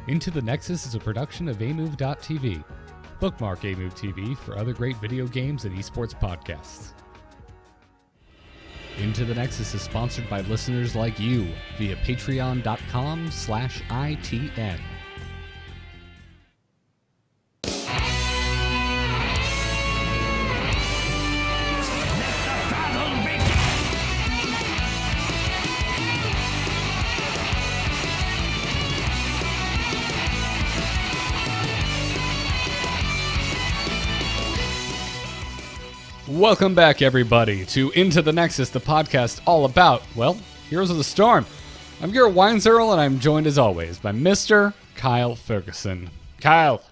Into the Nexus is a production of amove.tv. Bookmark Amove TV for other great video games and esports podcasts. Into the Nexus is sponsored by listeners like you via patreon.com/ITN. Welcome back, everybody, to Into the Nexus, the podcast all about, well, Heroes of the Storm. I'm Garrett Weinzierl, and I'm joined, as always, by Mr. Kyle Fergusson. Kyle,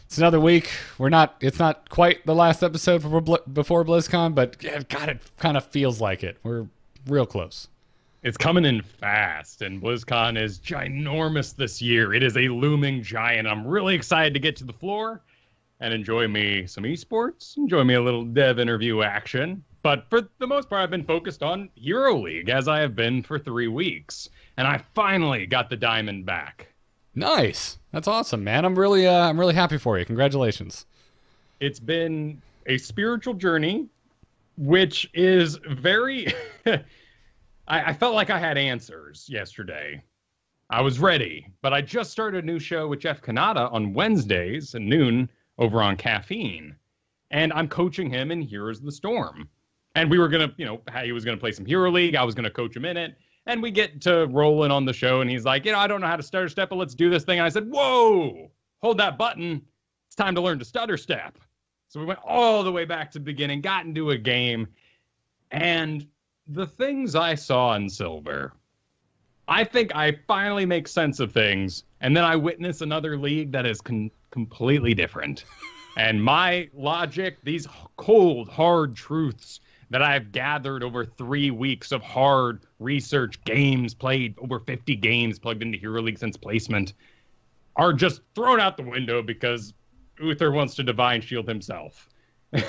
it's another week. It's not quite the last episode before BlizzCon, but God, it kind of feels like it. We're real close. It's coming in fast, and BlizzCon is ginormous this year. It is a looming giant. I'm really excited to get to the floor and enjoy me some esports, enjoy me a little dev interview action. But for the most part, I've been focused on Hero League, as I have been for 3 weeks. And I finally got the diamond back. Nice. That's awesome, man. I'm really happy for you. Congratulations. It's been a spiritual journey, which is very... I felt like I had answers yesterday. I was ready, but I just started a new show with Jeff Kanata on Wednesdays at noon, over on Caffeine, and I'm coaching him in Heroes of the Storm. And we were going to, he was going to play some Hero League, I was going to coach him in it, and we get to rolling on the show, and he's like, I don't know how to stutter step, but let's do this thing. And I said, whoa, hold that button, it's time to learn to stutter step. So we went all the way back to the beginning, got into a game, and the things I saw in Silver, I think I finally make sense of things, and then I witness another league that is completely different. And my logic, these cold, hard truths that I've gathered over 3 weeks of hard research, games played, over 50 games plugged into Hero League since placement, are just thrown out the window because Uther wants to divine shield himself. We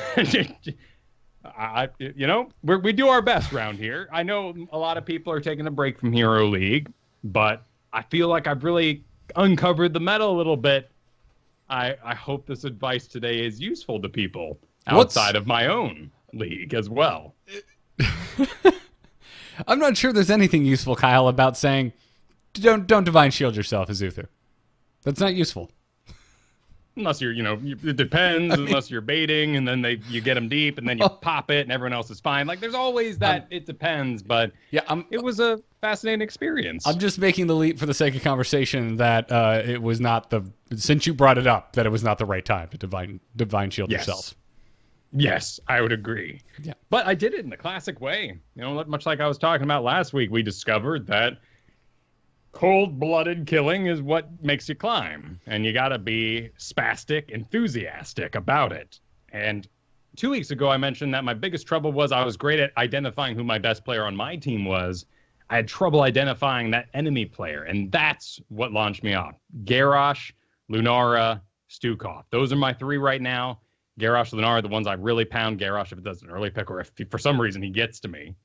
do our best around here. I know a lot of people are taking a break from Hero League, but I feel like I've really uncovered the meta a little bit. I hope this advice today is useful to people outside of my own league as well. I'm not sure there's anything useful, Kyle, about saying don't divine shield yourself as Uther. That's not useful. Unless you're, it depends, unless you're baiting, and then you get them deep, and then you pop it, and everyone else is fine. Like, there's always that it depends, but it was a fascinating experience. I'm just making the leap for the sake of conversation that it was not since you brought it up, that it was not the right time to divine shield yourself. Yes, I would agree. Yeah. But I did it in the classic way. Much like I was talking about last week, we discovered that cold-blooded killing is what makes you climb, and you gotta be spastic, enthusiastic about it. And 2 weeks ago, I mentioned that my biggest trouble was I was great at identifying who my best player on my team was. I had trouble identifying that enemy player, and that's what launched me off. Garrosh, Lunara, Stukov. Those are my 3 right now. Garrosh, Lunara, the ones I really pound. Garrosh, if it does an early pick, or if for some reason he gets to me,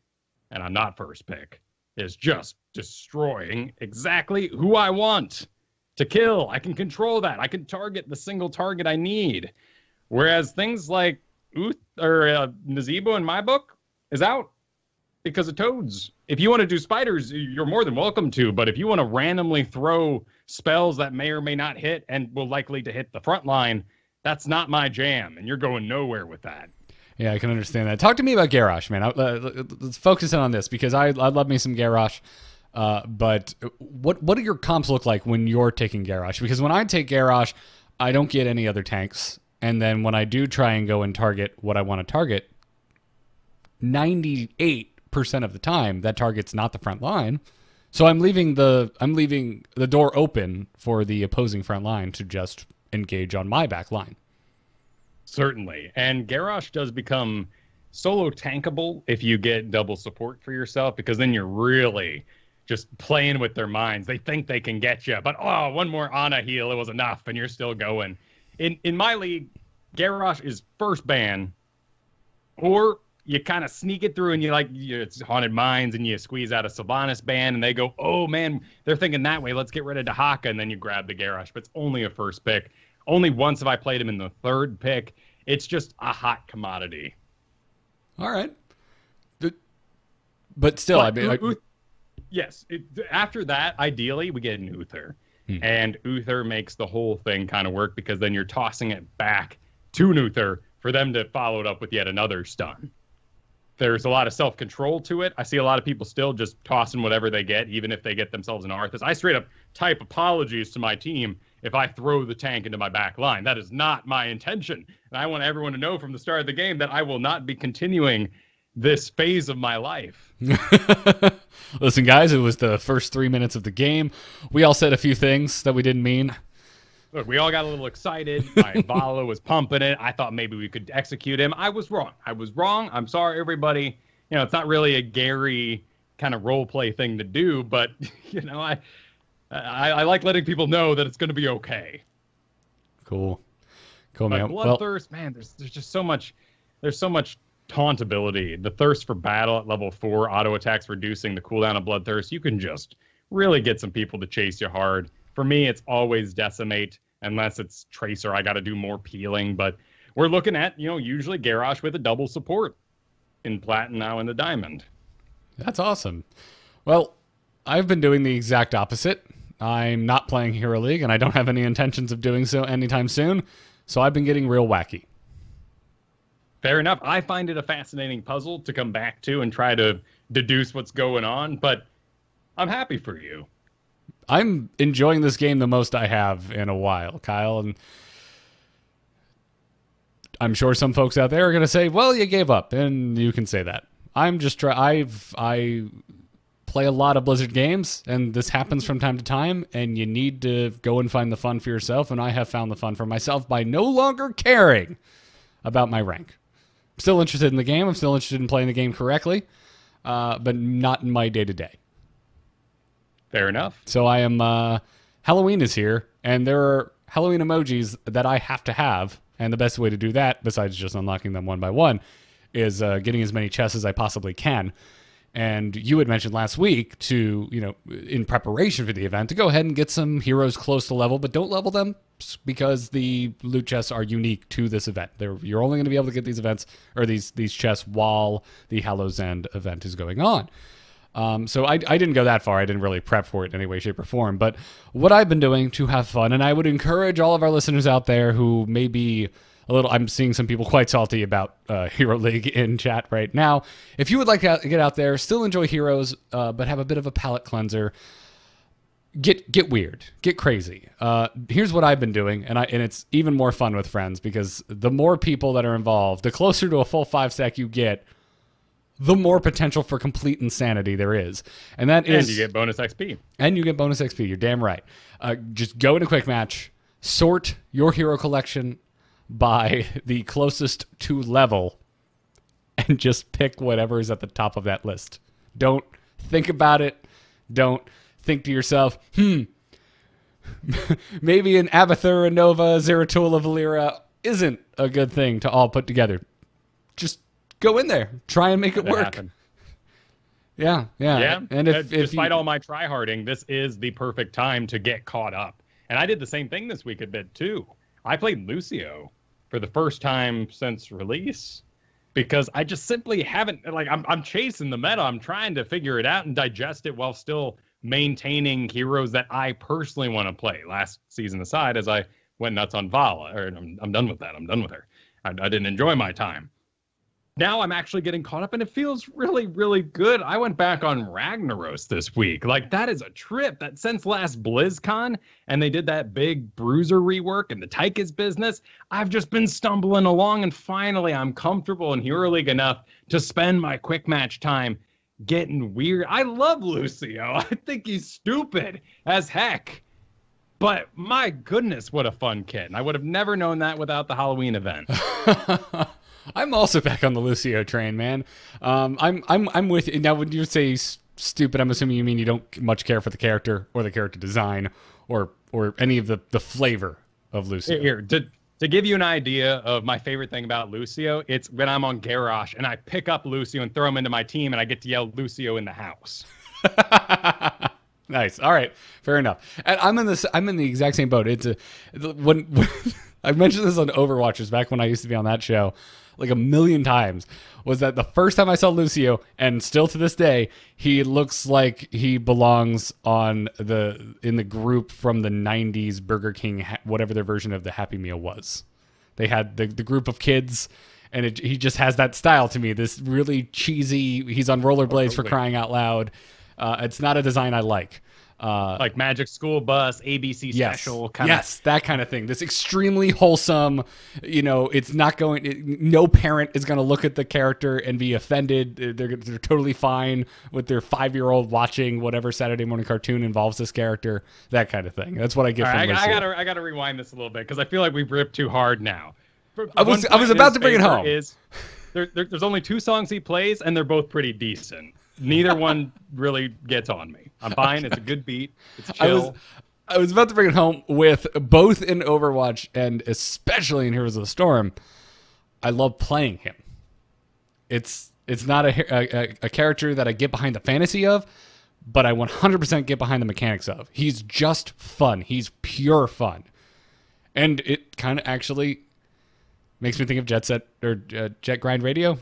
and I'm not first pick, is just destroying exactly who I want to kill. I can control that. I can target the single target I need. Whereas things like Nazebo in my book is out because of toads. If you want to do spiders, you're more than welcome to. But if you want to randomly throw spells that may or may not hit and will likely to hit the front line, that's not my jam. And you're going nowhere with that. Yeah, I can understand that. Talk to me about Garrosh, man. Let's focus in on this because I love me some Garrosh. But what do your comps look like when you're taking Garrosh? Because when I take Garrosh, I don't get any other tanks. And then when I do try and go and target what I want to target, 98% of the time that target's not the front line. So I'm leaving the door open for the opposing front line to just engage on my back line. Certainly. And Garrosh does become solo tankable if you get double support for yourself, because then you're really just playing with their minds. They think they can get you, but one more Ana heal, it was enough, and you're still going. In my league, Garrosh is first ban, or you kind of sneak it through, and it's Haunted Mines, and you squeeze out a Sylvanas band, and they go, oh man, they're thinking that way. Let's get rid of Dahaka, and then you grab the Garrosh. But it's only a first pick. Only once have I played him in the third pick. It's just a hot commodity. All right. But still, yes. After that, ideally, we get an Uther. And Uther makes the whole thing kind of work, because then you're tossing it back to Uther for them to follow it up with yet another stun. There's a lot of self-control to it. I see a lot of people still just tossing whatever they get, even if they get themselves an Arthas. I straight up type apologies to my team if I throw the tank into my back line. That is not my intention. And I want everyone to know from the start of the game that I will not be continuing this phase of my life. Listen, guys, it was the first 3 minutes of the game. We all said a few things that we didn't mean. Look, we all got a little excited. My Vala was pumping it. I thought maybe we could execute him. I was wrong. I'm sorry, everybody. It's not really a Gary kind of role play thing to do, but I like letting people know that it's going to be okay. Cool, but man. Bloodthirst, man, there's just so much. There's so much taunt ability. The Thirst for Battle at level 4, auto attacks reducing the cooldown of Bloodthirst. You can just really get some people to chase you hard. For me, it's always Decimate, unless it's Tracer. I got to do more peeling, but we're looking at, usually Garrosh with a double support in Plat and now in the Diamond. That's awesome. Well, I've been doing the exact opposite. I'm not playing Hero League, and I don't have any intentions of doing so anytime soon, so I've been getting real wacky. Fair enough. I find it a fascinating puzzle to come back to and try to deduce what's going on, but I'm happy for you. I'm enjoying this game the most I have in a while, Kyle, and I'm sure some folks out there are going to say, well, you gave up, and you can say that. I'm just I play a lot of Blizzard games, and this happens from time to time, and you need to go and find the fun for yourself, and I have found the fun for myself by no longer caring about my rank. I'm still interested in the game. I'm still interested in playing the game correctly, but not in my day-to-day. Fair enough. So I am, Halloween is here, and there are Halloween emojis that I have to have, and the best way to do that, besides just unlocking them one by one, is getting as many chests as I possibly can. And you had mentioned last week to, in preparation for the event, to go ahead and get some heroes close to level, but don't level them because the loot chests are unique to this event. You're only going to be able to get these events, or these chests, while the Hallow's End event is going on. So I didn't go that far. I didn't really prep for it in any way, shape, or form. But what I've been doing to have fun, and I would encourage all of our listeners out there who may be a little, I'm seeing some people quite salty about Hero League in chat right now. If you would like to get out there, still enjoy Heroes, but have a bit of a palate cleanser, get weird, get crazy. Here's what I've been doing, and it's even more fun with friends, because the more people that are involved, the closer to a full 5-stack you get, the more potential for complete insanity there is. And that is... And you get bonus XP. And you get bonus XP. You're damn right. Just go in a quick match, sort your hero collection by the closest to level, and just pick whatever is at the top of that list. Don't think about it. Don't think to yourself, maybe an Abathur, a Nova, Zeratul, Valera isn't a good thing to all put together. Just go in there. Try and make it work. Happen. Yeah. And if despite all my tryharding, this is the perfect time to get caught up. And I did the same thing this week a bit too. I played Lucio for the first time since release, because I just simply haven't, I'm chasing the meta. I'm trying to figure it out and digest it while still maintaining heroes that I personally want to play. Last season aside, as I went nuts on Vala, or I'm done with that. I'm done with her. I didn't enjoy my time. Now I'm actually getting caught up, and it feels really, really good. I went back on Ragnaros this week. That is a trip. That since last BlizzCon, and they did that big Bruiser rework and the Tychus business, I've just been stumbling along, and finally I'm comfortable in Hero League enough to spend my quick match time getting weird. I love Lucio. I think he's stupid as heck. But my goodness, what a fun kid. And I would have never known that without the Halloween event. I'm also back on the Lucio train, man. I'm with you. Now, when you say stupid, I'm assuming you mean you don't much care for the character or the character design or any of the flavor of Lucio. Here, To give you an idea of my favorite thing about Lucio, it's when I'm on Garrosh and I pick up Lucio and throw him into my team and I get to yell Lucio in the house. Nice. All right. Fair enough. And I'm in the exact same boat. When I mentioned this on Overwatchers back when I used to be on that show like a million times, was that the first time I saw Lucio, and still to this day, he looks like he belongs in the group from the 90s Burger King, whatever their version of the Happy Meal was. They had the group of kids, and he just has that style to me. This really cheesy, he's on rollerblades for crying out loud. It's not a design I like. Like Magic School Bus, ABC special kind of. Yes, that kind of thing. This extremely wholesome, it's not no parent is going to look at the character and be offended. They're totally fine with their 5-year-old watching whatever Saturday morning cartoon involves this character, that kind of thing. That's what I get from Lucio. I gotta rewind this a little bit because I feel like we've ripped too hard now. I was about to bring it home. There's only 2 songs he plays, and they're both pretty decent. Neither one really gets on me. I'm fine. Okay. It's a good beat. It's chill. I was about to bring it home with both in Overwatch and especially in Heroes of the Storm. I love playing him. It's not a character that I get behind the fantasy of, but I 100% get behind the mechanics of. He's just fun. He's pure fun. And it kind of actually makes me think of Jet Set Radio.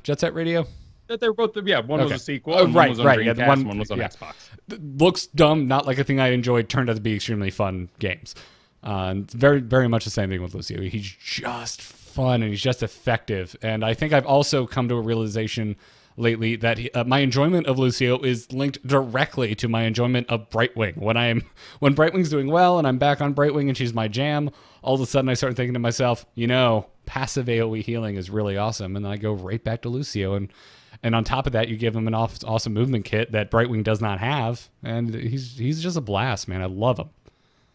That they're both, one was a sequel, and one was on Dreamcast, one was on Xbox. Looks dumb, not like a thing I enjoyed, turned out to be extremely fun games. Very, very much the same thing with Lucio. He's just fun, and he's just effective. And I think I've also come to a realization lately that my enjoyment of Lucio is linked directly to my enjoyment of Brightwing. When Brightwing's doing well, and I'm back on Brightwing, and she's my jam, all of a sudden I start thinking to myself, passive AoE healing is really awesome, and then I go right back to Lucio, and on top of that, you give him an awesome movement kit that Brightwing does not have, and he's just a blast, man. I love him.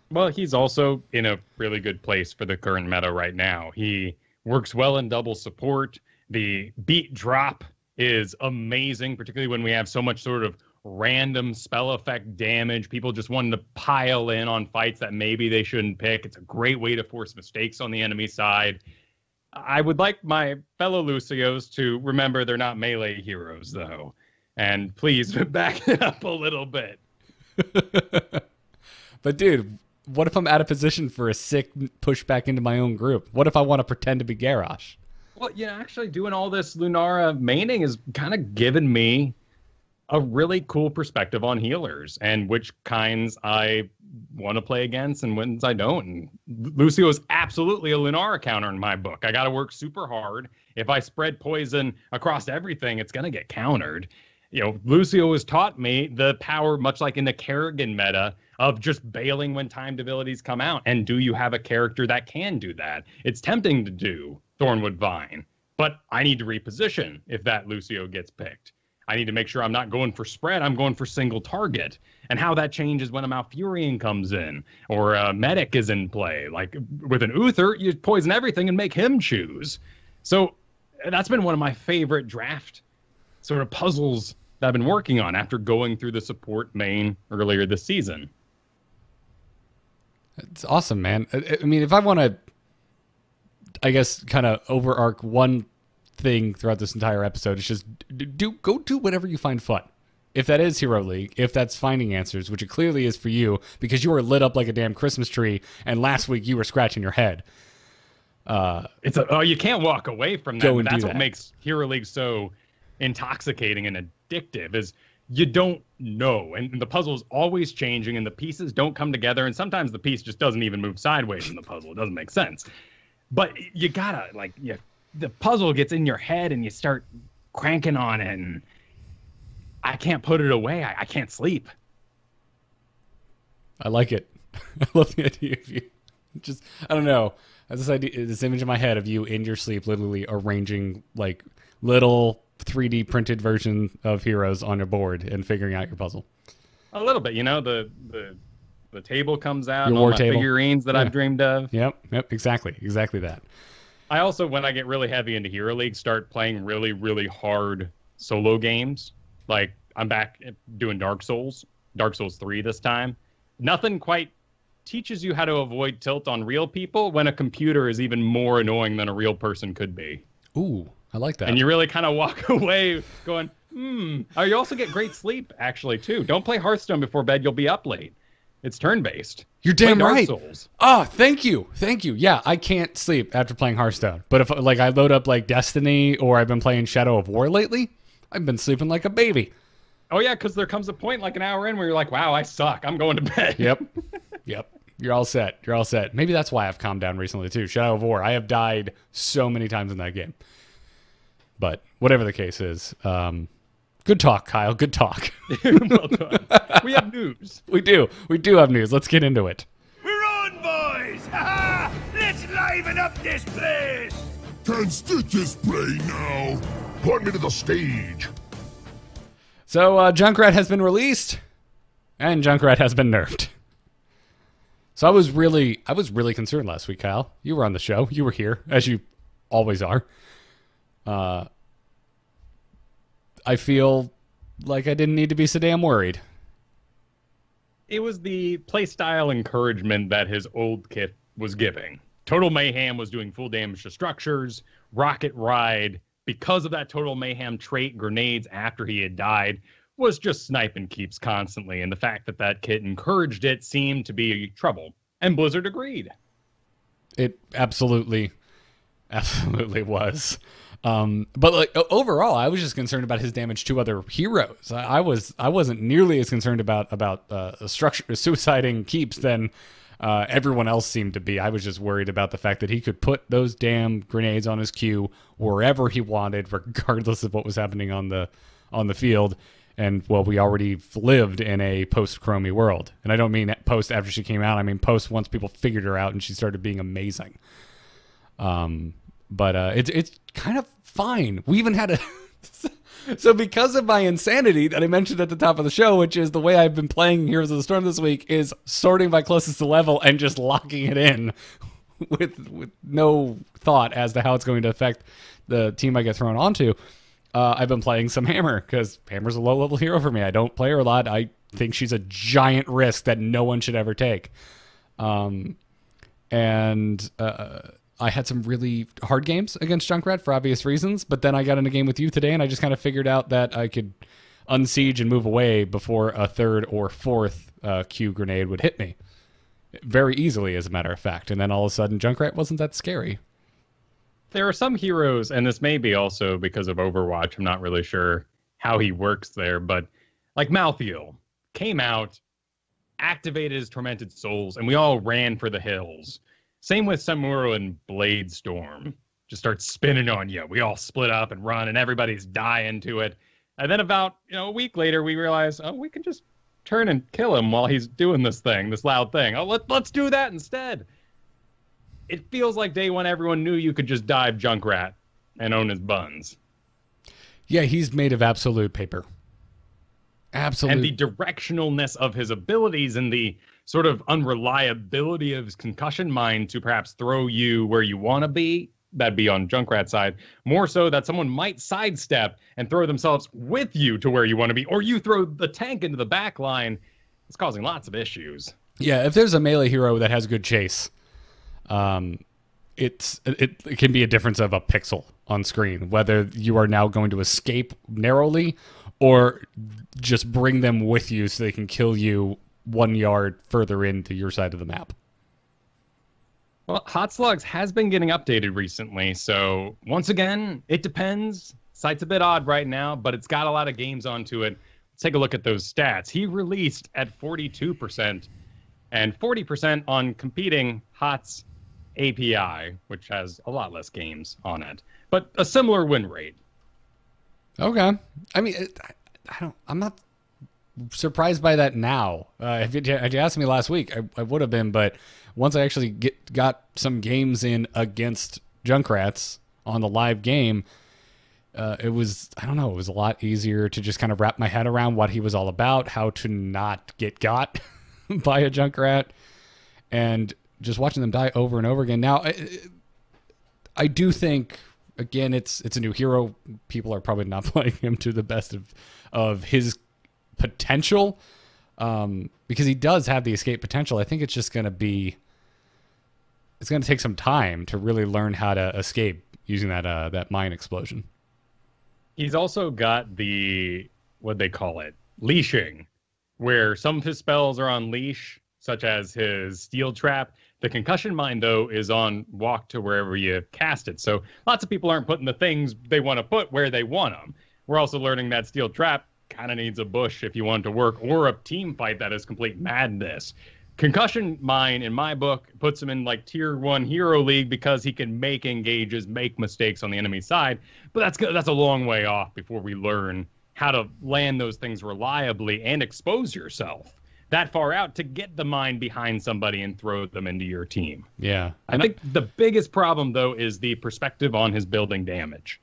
Well, he's also in a really good place for the current meta right now. He works well in double support. The beat drop is amazing, particularly when we have so much sort of random spell effect damage. People just wanting to pile in on fights that maybe they shouldn't pick. It's a great way to force mistakes on the enemy side. I would like my fellow Lucios to remember they're not melee heroes, though. And please back it up a little bit. But, dude, what if I'm out of position for a sick push back into my own group? What if I want to pretend to be Garrosh? Well, actually doing all this Lunara maining is kind of given me a really cool perspective on healers and which kinds I want to play against and ones I don't. And Lucio is absolutely a Lunara counter in my book. I got to work super hard. If I spread poison across everything, it's going to get countered. Lucio has taught me the power, much like in the Kerrigan meta, of just bailing when timed abilities come out. And do you have a character that can do that? It's tempting to do Thornwood Vine, but I need to reposition if that Lucio gets picked. I need to make sure I'm not going for spread. I'm going for single target. And how that changes when a Malfurion comes in or a medic is in play. Like with an Uther, you poison everything and make him choose. So that's been one of my favorite draft sort of puzzles that I've been working on after going through the support main earlier this season. It's awesome, man. I mean, if I want to, I guess, kind of overarch one thing throughout this entire episode, it's just go do whatever you find fun. If that is Hero League, if that's finding answers, which it clearly is for you, because you were lit up like a damn Christmas tree, and last week you were scratching your head. You can't walk away from that. That's what makes Hero League so intoxicating and addictive, is you don't know, and the puzzle is always changing, and the pieces don't come together, and sometimes the piece just doesn't even move sideways in the puzzle. It doesn't make sense. But you gotta, the puzzle gets in your head, and you start cranking on it, and I can't put it away. I can't sleep. I like it. I love the idea of you. Just, I don't know. I have this image in my head of you in your sleep, literally arranging like little 3D printed version of heroes on your board and figuring out your puzzle. A little bit, the table comes out, your and all my figurines that I've dreamed of. Yep, exactly that. I also, when I get really heavy into Hero League, start playing really, really hard solo games. Like, I'm back doing Dark Souls 3 this time. Nothing quite teaches you how to avoid tilt on real people when a computer is even more annoying than a real person could be. Ooh, I like that. And you really kind of walk away going, Oh, you also get great sleep, actually, too. Don't play Hearthstone before bed. You'll be up late. It's turn-based. You're damn Play Dark right. Souls. Oh, thank you. Thank you. Yeah, I can't sleep after playing Hearthstone. But if I load up like Destiny or I've been playing Shadow of War lately, I've been sleeping like a baby. Oh, yeah, because there comes a point like an hour in where you're like, wow, I suck. I'm going to bed. Yep. You're all set. You're all set. Maybe that's why I've calmed down recently, too. Shadow of War. I have died so many times in that game. But whatever the case is, good talk, Kyle. Good talk. Well done. We have news. We do. We do have news. Let's get into it. We're on, boys! Ha-ha! Let's liven up this place! Can stitches play now? Put me to the stage. So, Junkrat has been released, and Junkrat has been nerfed. So I was really concerned last week, Kyle. You were on the show. You were here, as you always are. I feel like I didn't need to be so damn worried. It was the playstyle encouragement that his old kit was giving. Total Mayhem was doing full damage to structures. Rocket Ride, because of that Total Mayhem trait, grenades after he had died, was just sniping keeps constantly. And the fact that that kit encouraged it seemed to be trouble. And Blizzard agreed. It absolutely was. But like overall, I was just concerned about his damage to other heroes. I wasn't nearly as concerned about suiciding keeps than everyone else seemed to be. I was just worried about the fact that he could put those damn grenades on his queue wherever he wanted, regardless of what was happening on the field. And well, we already lived in a post-Chromie world, and I don't mean post after she came out. I mean post once people figured her out and she started being amazing. But it's kind of fine. We even had a so because of my insanity that I mentioned at the top of the show, which is the way I've been playing Heroes of the Storm this week, is sorting by closest to level and just locking it in with no thought as to how it's going to affect the team I get thrown onto. I've been playing some Hammer because Hammer's a low-level hero for me. I don't play her a lot. I think she's a giant risk that no one should ever take. I had some really hard games against Junkrat for obvious reasons, but then I got in a game with you today, and I just kind of figured out that I could unsiege and move away before a third or fourth Q grenade would hit me. Very easily, as a matter of fact. And then all of a sudden, Junkrat wasn't that scary. There are some heroes, and this may be also because of Overwatch, I'm not really sure how he works there, but like Malthael came out, activated his Tormented Souls, and we all ran for the hills. Same with Samuro and Blade Storm. Just start spinning on you. We all split up and run, and everybody's dying to it. And then about a week later, we realize, we can just turn and kill him while he's doing this thing, this loud thing. Let's do that instead. It feels like day one, everyone knew you could just dive Junkrat and own his buns. Yeah, he's made of absolute paper. Absolute. And the directionalness of his abilities and the sort of unreliability of his concussion mine to perhaps throw you where you want to be, that'd be on Junkrat's side, more so that someone might sidestep and throw themselves with you to where you want to be, or you throw the tank into the back line. It's causing lots of issues. Yeah, if there's a melee hero that has good chase, it can be a difference of a pixel on screen, whether you are now going to escape narrowly or just bring them with you so they can kill you 1 yard further into your side of the map. Well, Hot Slugs has been getting updated recently, so once again, it depends. Site's a bit odd right now, but it's got a lot of games onto it. Let's take a look at those stats. He released at 42% and 40% on competing Hot's API, which has a lot less games on it, but a similar win rate. Okay. I mean, I'm not surprised by that now. If you asked me last week, I would have been, but once I actually got some games in against Junkrats on the live game, it was a lot easier to just kind of wrap my head around what he was all about, how to not get got by a Junkrat, and just watching them die over and over again. Now, I do think, again, it's a new hero. People are probably not playing him to the best of his potential. because he does have the escape potential. I think it's just going to be, it's going to take some time to really learn how to escape using that mine explosion. He's also got the, what they call it, leashing, where some of his spells are on leash, such as his steel trap. The concussion mine, though, is on walk to wherever you cast it. So lots of people aren't putting the things they want to put where they want them. We're also learning that steel trap kind of needs a bush if you want it to work, or a team fight that is complete madness. Concussion mine, in my book, puts him in like tier 1 hero league because he can make engages, make mistakes on the enemy side. But that's a long way off before we learn how to land those things reliably and expose yourself that far out to get the mine behind somebody and throw them into your team. Yeah. I think the biggest problem, though, is the perspective on his building damage.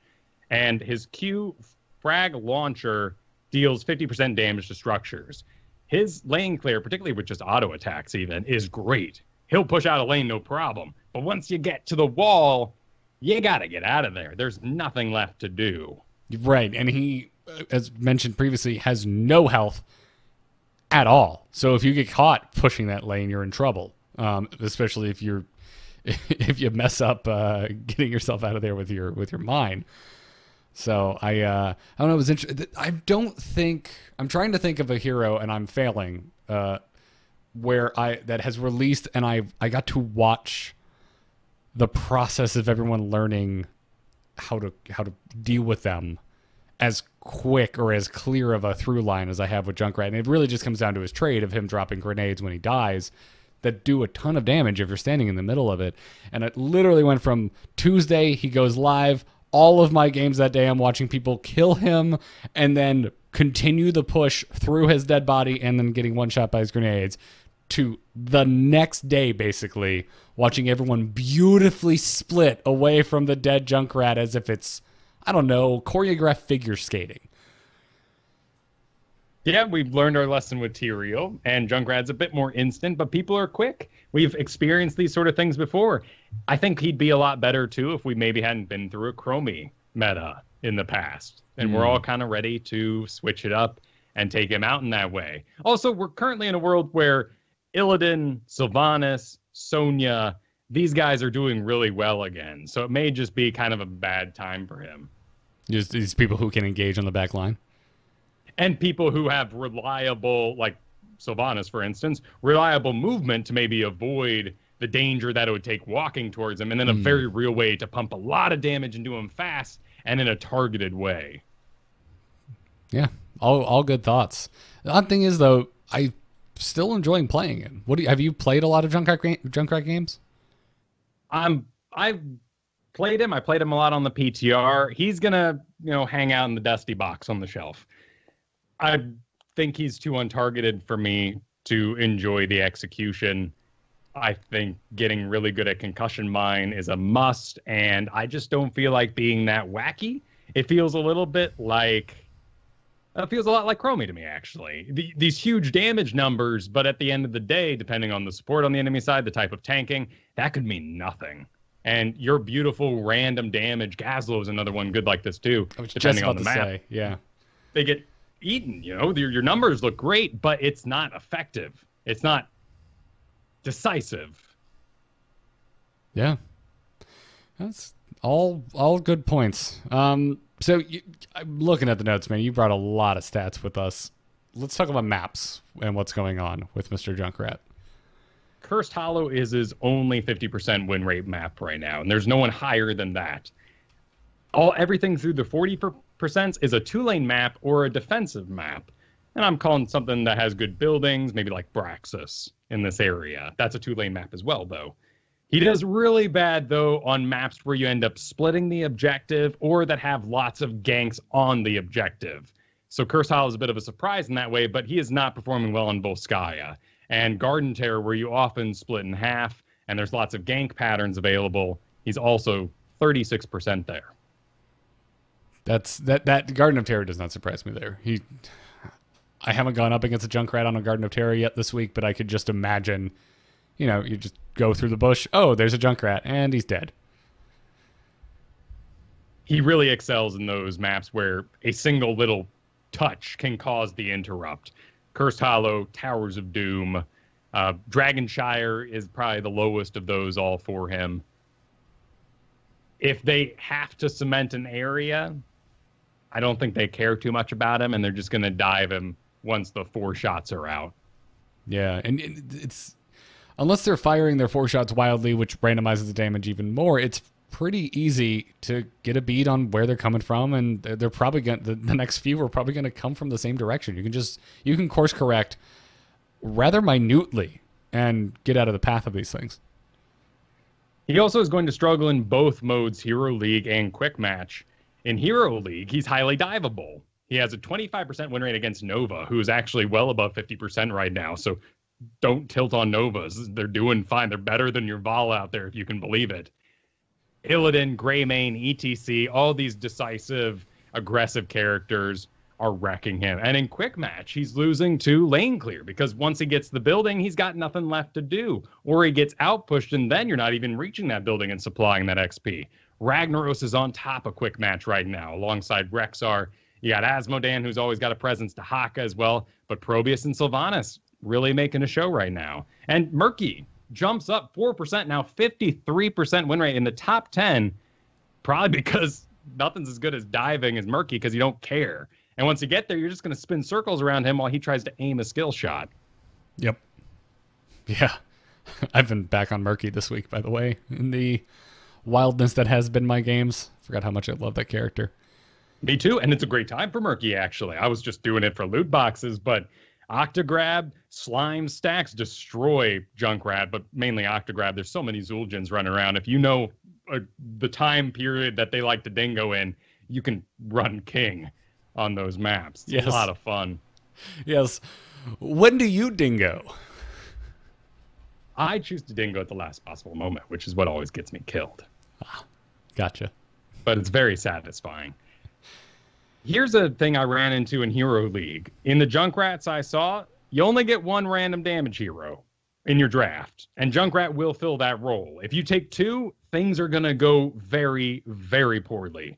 And his Q frag launcher deals 50% damage to structures. His lane clear, particularly with just auto attacks even, is great. He'll push out a lane, no problem. But once you get to the wall, you got to get out of there. There's nothing left to do. Right. And he, as mentioned previously, has no health at all. So if you get caught pushing that lane, you're in trouble. Especially if you mess up getting yourself out of there with your mine. So I don't know. It was interesting. I'm trying to think of a hero, and I'm failing. That has released, and I got to watch the process of everyone learning how to deal with them as quick or as clear of a through line as I have with Junkrat. And it really just comes down to his trade of him dropping grenades when he dies that do a ton of damage if you're standing in the middle of it. And it literally went from Tuesday, he goes live. All of my games that day, I'm watching people kill him and then continue the push through his dead body and then getting one shot by his grenades, to the next day, basically, watching everyone beautifully split away from the dead Junkrat as if it's, I don't know, choreographed figure skating. Yeah, we've learned our lesson with Tyrael, and Junkrat's a bit more instant, but people are quick. We've experienced these sort of things before. I think he'd be a lot better, too, if we maybe hadn't been through a Chromie meta in the past. And we're all kind of ready to switch it up and take him out in that way. Also, we're currently in a world where Illidan, Sylvanas, Sonya, these guys are doing really well again. So it may just be kind of a bad time for him. Just these people who can engage on the back line. And people who have reliable, like Sylvanas, for instance, reliable movement to maybe avoid the danger that it would take walking towards him, and then a very real way to pump a lot of damage and do him fast and in a targeted way. Yeah, all good thoughts. The odd thing is, though, I still enjoying playing it. Have you played a lot of Junkrat games? I've played him. I played him a lot on the PTR. He's gonna, hang out in the dusty box on the shelf. I think he's too untargeted for me to enjoy the execution. I think getting really good at concussion mine is a must, and I just don't feel like being that wacky. It feels a little bit like, it feels a lot like Chromie to me, actually. These huge damage numbers, but at the end of the day, depending on the support on the enemy side, the type of tanking, that could mean nothing. And your beautiful random damage, Gazlo is another one good like this too, depending on the map. Yeah, they get eaten, your numbers look great, but it's not effective. It's not decisive. Yeah, that's all good points. So I'm looking at the notes, man. You brought a lot of stats with us. Let's talk about maps and what's going on with Mr. Junkrat. Cursed Hollow is his only 50% win rate map right now, and there's no one higher than that. Everything through the 40% is a 2-lane map or a defensive map. And I'm calling something that has good buildings, maybe like Braxis in this area. That's a 2-lane map as well, though. He does really bad, though, on maps where you end up splitting the objective or that have lots of ganks on the objective. So Cursed Hollow is a bit of a surprise in that way, but he is not performing well on Volskaya. And Garden Terror, where you often split in half and there's lots of gank patterns available, he's also 36% there. That Garden of Terror does not surprise me there. I haven't gone up against a Junkrat on a Garden of Terror yet this week, but I could just imagine, you just go through the bush. Oh, there's a Junkrat, and he's dead. He really excels in those maps where a single little touch can cause the interrupt. Cursed Hollow, Towers of Doom. Dragon Shire is probably the lowest of those all for him. If they have to cement an area, I don't think they care too much about him, and they're just going to dive him once the 4 shots are out. Yeah, and it's unless they're firing their 4 shots wildly, which randomizes the damage even more, it's pretty easy to get a bead on where they're coming from, and they're probably going the next few are probably going to come from the same direction. You can course correct rather minutely and get out of the path of these things. He also is going to struggle in both modes, Hero League and Quick Match. In Hero League, he's highly diveable. He has a 25% win rate against Nova, who's actually well above 50% right now. So don't tilt on Novas. They're doing fine. They're better than your Vol out there, if you can believe it. Illidan, Greymane, ETC, all these decisive, aggressive characters are wrecking him. And in Quick Match, he's losing to lane clear because once he gets the building, he's got nothing left to do. Or he gets outpushed, and then you're not even reaching that building and supplying that XP. Ragnaros is on top of Quick Match right now, alongside Rexar. You got Asmodan, who's always got a presence, to Haka as well. But Probius and Sylvanas really making a show right now. And Murky jumps up 4%, now 53% win rate in the top 10, probably because nothing's as good as diving as Murky because you don't care. And once you get there, you're just going to spin circles around him while he tries to aim a skill shot. Yep. Yeah. I've been back on Murky this week, by the way, in the wildness that has been my games. Forgot how much I love that character. Me too, and it's a great time for Murky, actually. I was just doing it for loot boxes, but Octograb, Slime Stacks destroy Junkrat, but mainly Octograb. There's so many Zul'jins running around. If you know the time period that they like to dingo in, you can run King on those maps. It's a lot of fun. Yes. When do you dingo? I choose to dingo at the last possible moment, which is what always gets me killed. Ah, gotcha. But it's very satisfying. Here's a thing I ran into in Hero League. In the Junkrats I saw, you only get 1 random damage hero in your draft, and Junkrat will fill that role. If you take 2, things are going to go very, very poorly.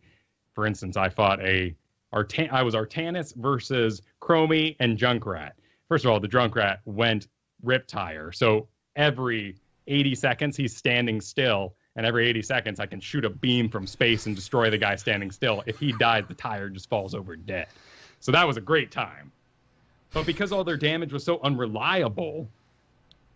For instance, I fought I was Artanis versus Chromie and Junkrat. First of all, the Junkrat went Riptire, so every 80 seconds he's standing still, and every 80 seconds I can shoot a beam from space and destroy the guy standing still. If he dies, the tire just falls over dead. So that was a great time. But because all their damage was so unreliable,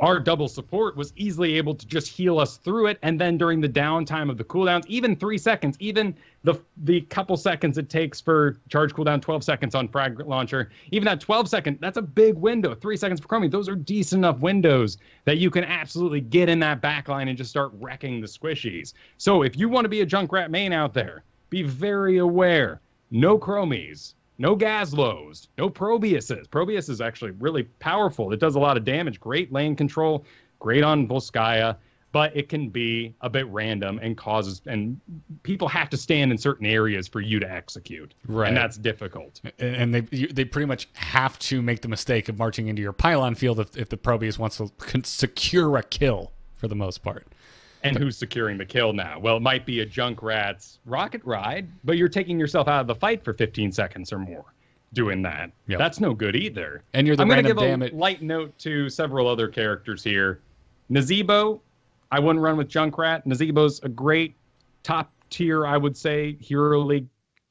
our double support was easily able to just heal us through it, and then during the downtime of the cooldowns, even 3 seconds, even the couple seconds it takes for charge cooldown, 12 seconds on frag launcher, even that 12 second, that's a big window. 3 seconds for Chromie, those are decent enough windows that you can absolutely get in that backline and just start wrecking the squishies. So if you want to be a Junkrat main out there, be very aware. No Chromies. No Gazlos, no Probiuses. Probius is actually really powerful. It does a lot of damage. Great lane control, great on Volskaya, but it can be a bit random and people have to stand in certain areas for you to execute. Right. And that's difficult. And they pretty much have to make the mistake of marching into your pylon field if the Probius wants to secure a kill for the most part. And who's securing the kill now? Well, it might be a Junkrat's rocket ride, but you're taking yourself out of the fight for 15 seconds or more doing that. Yep. That's no good either. And you're the I'm going to random give damage. A light note to several other characters here. Nazebo, I wouldn't run with Junkrat. Nazebo's a great top tier, I would say, Hero League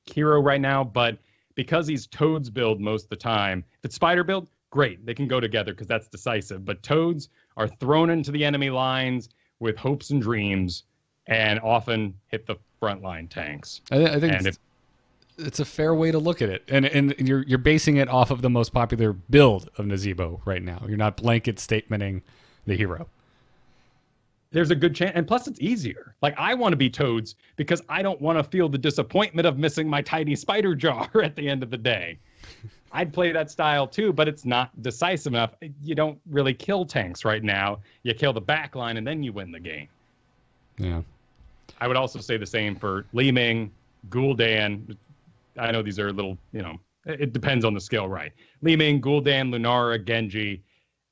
hero right now, but because he's Toads build most of the time, if it's Spider build, great. They can go together because that's decisive. But Toads are thrown into the enemy lines with hopes and dreams, and often hit the frontline tanks. I think it's a fair way to look at it, and you're basing it off of the most popular build of Nazebo right now. You're not blanket statementing the hero. There's a good chance, and plus it's easier. Like, I want to be Toads because I don't want to feel the disappointment of missing my tiny spider jar at the end of the day. I'd play that style too, but it's not decisive enough. You don't really kill tanks right now. You kill the back line, and then you win the game. Yeah. I would also say the same for Li Ming, Gul'dan. I know these are a little, it depends on the skill, right? Li Ming, Gul'dan, Lunara, Genji.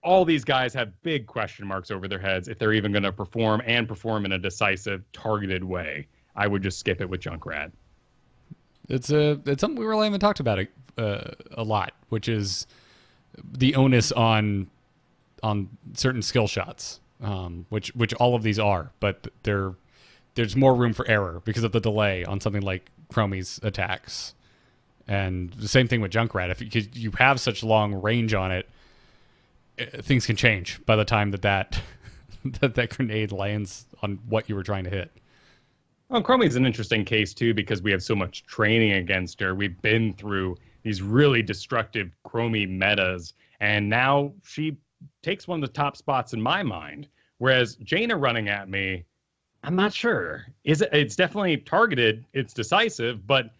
All these guys have big question marks over their heads if they're even going to perform in a decisive, targeted way. I would just skip it with Junkrat. It's something we really haven't talked about a lot, which is the onus on certain skill shots, which all of these are, but there's more room for error because of the delay on something like Chromie's attacks. And the same thing with Junkrat. If you have such long range on it, things can change by the time that grenade lands on what you were trying to hit. Well, Chromie's an interesting case, too, because we have so much training against her. We've been through these really destructive Chromie metas, and now she takes one of the top spots in my mind. Whereas Jaina running at me, I'm not sure. It's definitely targeted, it's decisive, but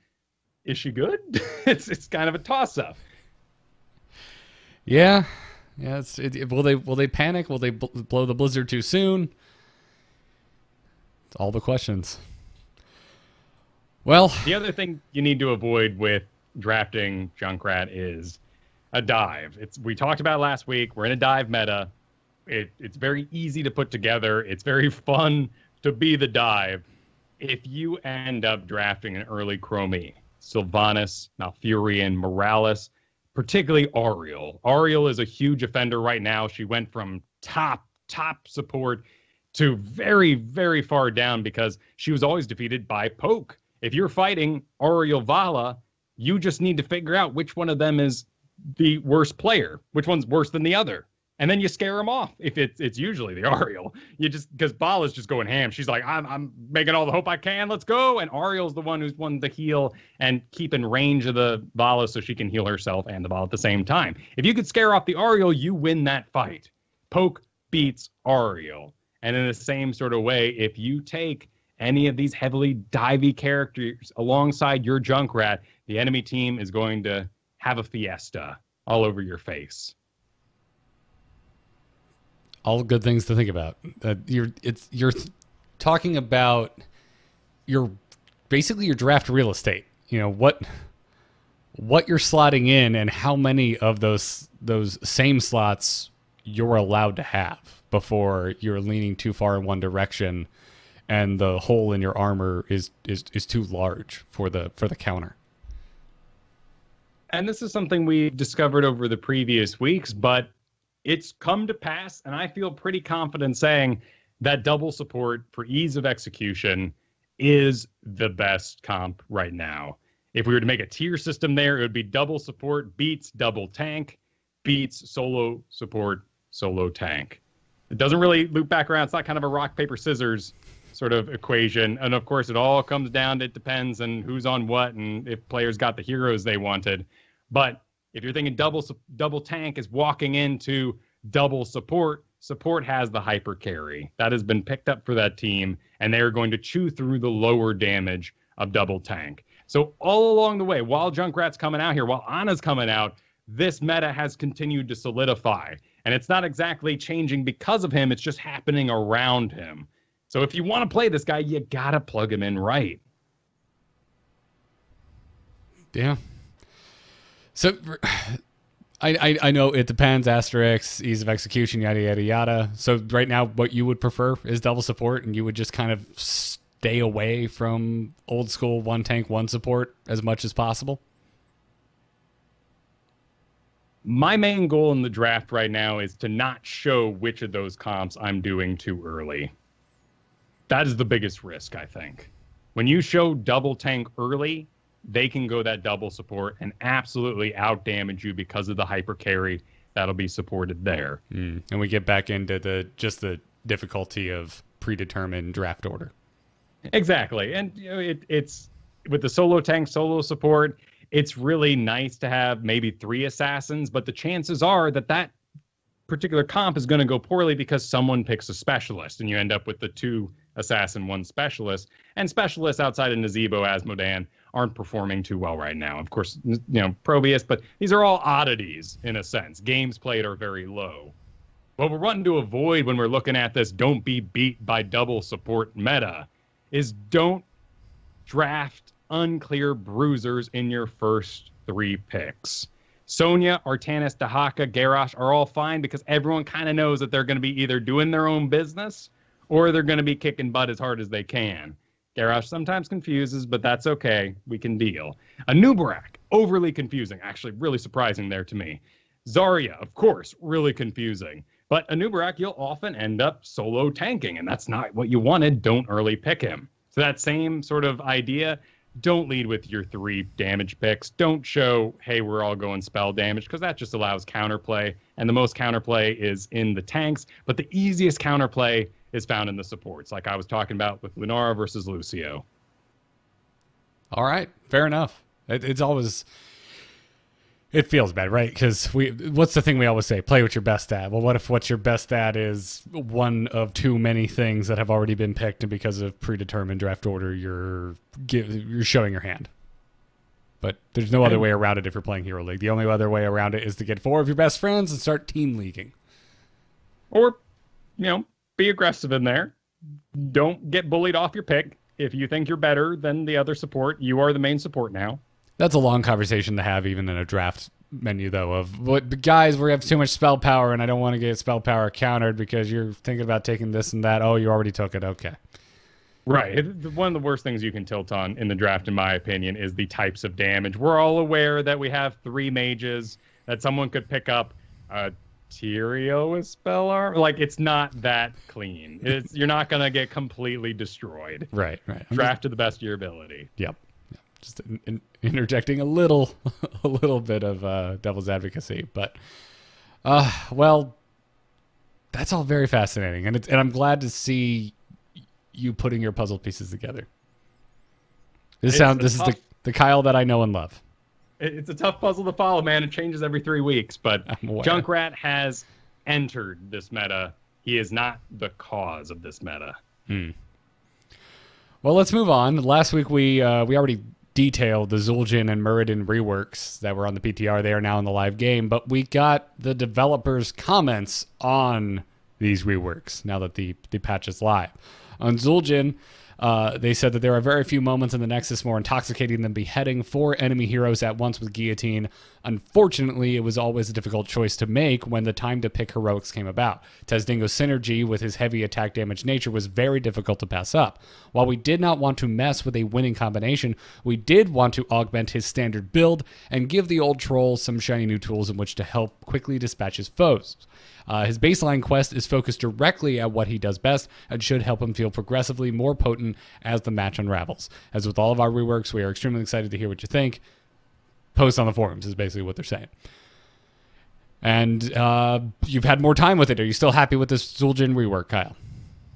is she good? it's kind of a toss-up. Yeah. Will they panic? Will they blow the blizzard too soon? It's all the questions. Well, the other thing you need to avoid with drafting Junkrat is a dive. We talked about it last week. We're in a dive meta. It's very easy to put together. It's very fun to be the dive. If you end up drafting an early Chromie, Sylvanas, Malfurion, Morales, particularly Ariel. Ariel is a huge offender right now. She went from top support to very, very far down because she was always defeated by Poke. If you're fighting Ariel Vala, you just need to figure out which one of them is the worst player, which one's worse than the other. And then you scare them off. If it's usually the Ariel, because Vala's just going ham. She's like, I'm making all the hope I can. Let's go. And Ariel's the one who's won the heal and keep in range of the Vala so she can heal herself and the Vala at the same time. If you could scare off the Ariel, you win that fight. Poke beats Ariel. And in the same sort of way, if you take any of these heavily divey characters alongside your Junkrat, the enemy team is going to have a fiesta all over your face. All good things to think about. You're talking about basically your draft real estate. You know what you're slotting in and how many of those same slots you're allowed to have before you're leaning too far in one direction and the hole in your armor is too large for the counter. And this is something we discovered over the previous weeks, but it's come to pass, and I feel pretty confident saying that double support for ease of execution is the best comp right now. If we were to make a tier system there, it would be double support beats double tank, beats solo support, solo tank. It doesn't really loop back around. It's not kind of a rock, paper, scissors sort of equation. And of course, it all comes down to, it depends on who's on what and if players got the heroes they wanted. But if you're thinking double tank is walking into double support, support has the hyper carry. That has been picked up for that team, and they're going to chew through the lower damage of double tank. So all along the way, while Junkrat's coming out here, while Anna's coming out, this meta has continued to solidify. And it's not exactly changing because of him, it's just happening around him. So if you want to play this guy, you gotta plug him in right. Yeah. So I know it depends, asterisk, ease of execution, yada, yada, yada. So right now, what you would prefer is double support, and you would just kind of stay away from old school one tank, one support as much as possible? My main goal in the draft right now is to not show which of those comps I'm doing too early. That is the biggest risk, I think. When you show double tank early, they can go that double support and absolutely out damage you because of the hyper carry that'll be supported there. And we get back into the difficulty of predetermined draft order. Exactly. And it's with the solo tank, solo support, it's really nice to have maybe 3 assassins, but the chances are that particular comp is going to go poorly because someone picks a specialist and you end up with the 2 assassin, 1 specialist. And specialists outside of Nazebo, Asmodan aren't performing too well right now. Of course, Proteus, but these are all oddities in a sense. Games played are very low. What we're wanting to avoid when we're looking at this don't be beat by double support meta is don't draft unclear bruisers in your first 3 picks. Sonya, Artanis, Dahaka, Garrosh are all fine because everyone kind of knows that they're going to be either doing their own business or they're going to be kicking butt as hard as they can. Garrosh sometimes confuses, but that's okay. We can deal. A Nubarak, overly confusing. Actually, really surprising there to me. Zarya, of course, really confusing. But Anubarak, you'll often end up solo tanking, and that's not what you wanted. Don't early pick him. So that same sort of idea, don't lead with your 3 damage picks. Don't show, hey, we're all going spell damage, because that just allows counterplay, and the most counterplay is in the tanks, but the easiest counterplay is found in the supports, like I was talking about with Lunara versus Lucio. All right, fair enough. It's always... It feels bad, right? Because what's the thing we always say? Play what your best at. Well, what if what your best at is one of too many things that have already been picked, and because of predetermined draft order, you're showing your hand. But there's no other way around it if you're playing Hero League. The only other way around it is to get 4 of your best friends and start team leaguing. Or, be aggressive in there. Don't get bullied off your pick. If you think you're better than the other support, you are the main support now. That's a long conversation to have even in a draft menu, though, of what guys, we have too much spell power and I don't want to get spell power countered because you're thinking about taking this and that. Oh, you already took it. Okay. Right. One of the worst things you can tilt on in the draft, in my opinion, is the types of damage. We're all aware that we have 3 mages, that someone could pick up a Tyrio with spell armor. Like, it's not that clean. You're not going to get completely destroyed. Right. Draft to the best of your ability. Yep. Just interjecting a little bit of devil's advocacy, but well, that's all very fascinating, and I'm glad to see you putting your puzzle pieces together. This is the Kyle that I know and love. It's a tough puzzle to follow, man. It changes every 3 weeks, but Junkrat has entered this meta. He is not the cause of this meta. Well, let's move on. Last week we already detailed the Zul'jin and Muradin reworks that were on the PTR. They are now in the live game, but we got the developers' comments on these reworks now that the patch is live. On Zul'jin, they said that there are very few moments in the Nexus more intoxicating than beheading 4 enemy heroes at once with guillotine. Unfortunately, it was always a difficult choice to make when the time to pick heroics came about. Tezdingo's synergy with his heavy attack damage nature was very difficult to pass up. While we did not want to mess with a winning combination, we did want to augment his standard build and give the old troll some shiny new tools in which to help quickly dispatch his foes. His baseline quest is focused directly at what he does best and should help him feel progressively more potent as the match unravels. As with all of our reworks, we are extremely excited to hear what you think. Post on the forums is basically what they're saying. And you've had more time with it. Are you still happy with this Zul'jin rework, Kyle?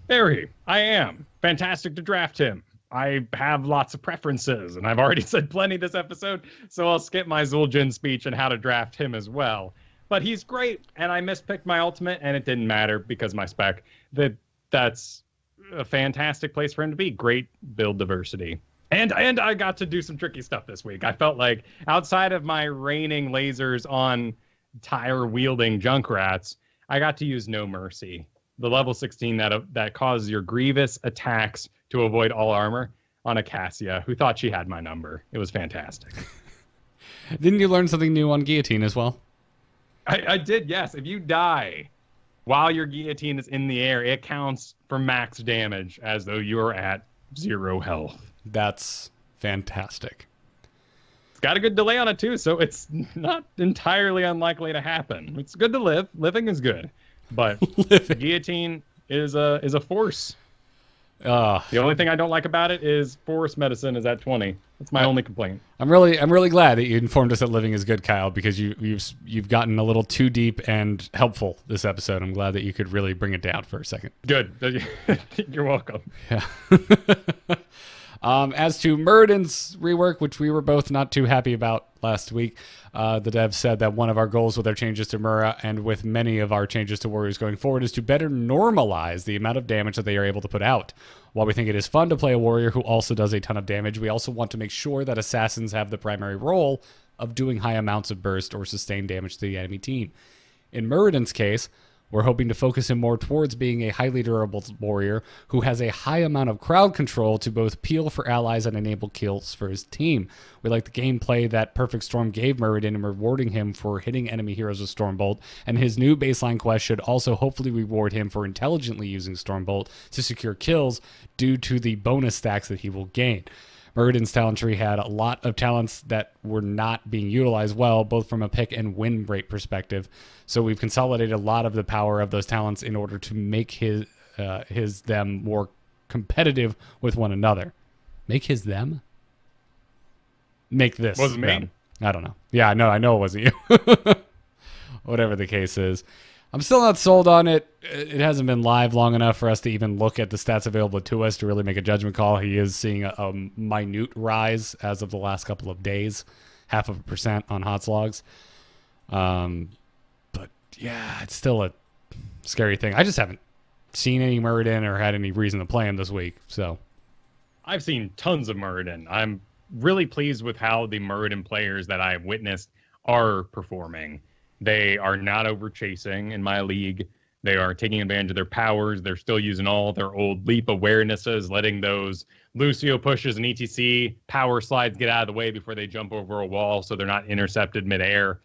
Very. I am. Fantastic to draft him. I have lots of preferences, and I've already said plenty this episode, so I'll skip my Zul'jin speech and how to draft him as well. But he's great, and I mispicked my ultimate, and it didn't matter because my spec. That's a fantastic place for him to be. Great build diversity. And I got to do some tricky stuff this week. I felt like outside of my raining lasers on tire-wielding Junkrats, I got to use No Mercy. The level 16 that causes your grievous attacks to avoid all armor on a Cassia, who thought she had my number. It was fantastic. Didn't you learn something new on Guillotine as well? I did, yes. If you die while your guillotine is in the air, it counts for max damage as though you're at 0 health. That's fantastic. It's got a good delay on it, too, so it's not entirely unlikely to happen. It's good to live. Living is good. But guillotine is a force. The only thing I don't like about it is force medicine is at 20. That's my only complaint. I'm really glad that you informed us that living is good, Kyle, because you've gotten a little too deep and helpful this episode. I'm glad that you could really bring it down for a second. Good. You're welcome. Yeah. As to Muradin's rework, which we were both not too happy about last week, the devs said that one of our goals with our changes to Mura and with many of our changes to Warriors going forward is to better normalize the amount of damage that they are able to put out. While we think it is fun to play a warrior who also does a ton of damage, we also want to make sure that assassins have the primary role of doing high amounts of burst or sustained damage to the enemy team. In Muradin's case, we're hoping to focus him more towards being a highly durable warrior who has a high amount of crowd control to both peel for allies and enable kills for his team. We like the gameplay that Perfect Storm gave Muradin in rewarding him for hitting enemy heroes with Stormbolt, and his new baseline quest should also hopefully reward him for intelligently using Stormbolt to secure kills due to the bonus stacks that he will gain. Meridian's talent tree had a lot of talents that were not being utilized well, both from a pick and win rate perspective. So we've consolidated a lot of the power of those talents in order to make them more competitive with one another. Make them? Make this. Wasn't me. Them. I don't know. Yeah, no, I know it wasn't you. Whatever the case is. I'm still not sold on it. It hasn't been live long enough for us to even look at the stats available to us to really make a judgment call. He is seeing a minute rise as of the last couple of days, 0.5% on hot logs. But yeah, it's still a scary thing. I just haven't seen any Muradin or had any reason to play him this week. So I've seen tons of Muradin. I'm really pleased with how the Muradin players that I've witnessed are performing. They are not over chasing in my league. They are taking advantage of their powers. They're still using all their old leap awarenesses, letting those Lucio pushes and ETC power slides get out of the way before they jump over a wall so they're not intercepted midair.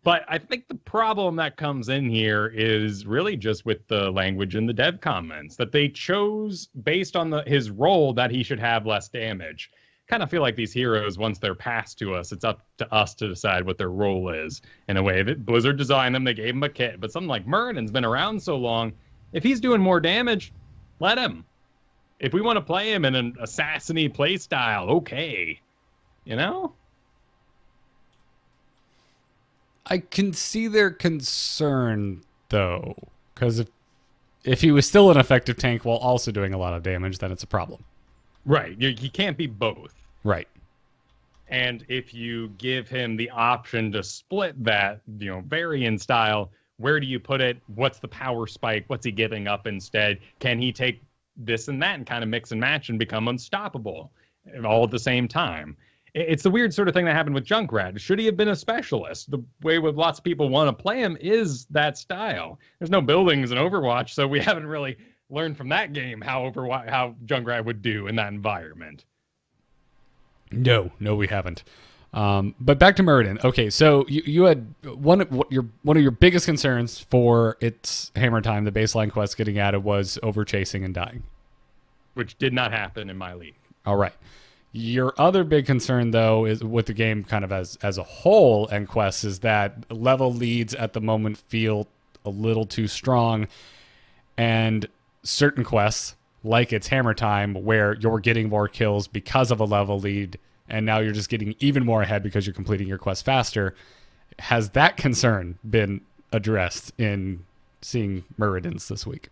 But I think the problem that comes in here is really just with the language in the dev comments, that they chose based on his role that he should have less damage. Kind of feel like these heroes, once they're passed to us, it's up to us to decide what their role is. In a way, Blizzard designed them, they gave him a kit. But something like Muradin's been around so long, if he's doing more damage, let him. If we want to play him in an assassin-y play style, okay. You know? I can see their concern, though, because if he was still an effective tank while also doing a lot of damage, then it's a problem. Right. He can't be both. Right. And if you give him the option to split that, vary in style, where do you put it? What's the power spike? What's he giving up instead? Can he take this and that and kind of mix and match and become unstoppable all at the same time? It's the weird sort of thing that happened with Junkrat. Should he have been a specialist? The way with lots of people want to play him is that style. There's no buildings in Overwatch, so we haven't really learned from that game how Junkrat would do in that environment. No, we haven't. But back to Muradin. Okay, so you had one of your biggest concerns for its hammer time, the baseline quest getting added, was over chasing and dying, which did not happen in my league. All right. Your other big concern, though, is with the game kind of as a whole and quests, is that level leads at the moment feel a little too strong, and certain quests, like it's hammer time, where you're getting more kills because of a level lead, and now you're just getting even more ahead because you're completing your quest faster. Has that concern been addressed in seeing Muradins this week?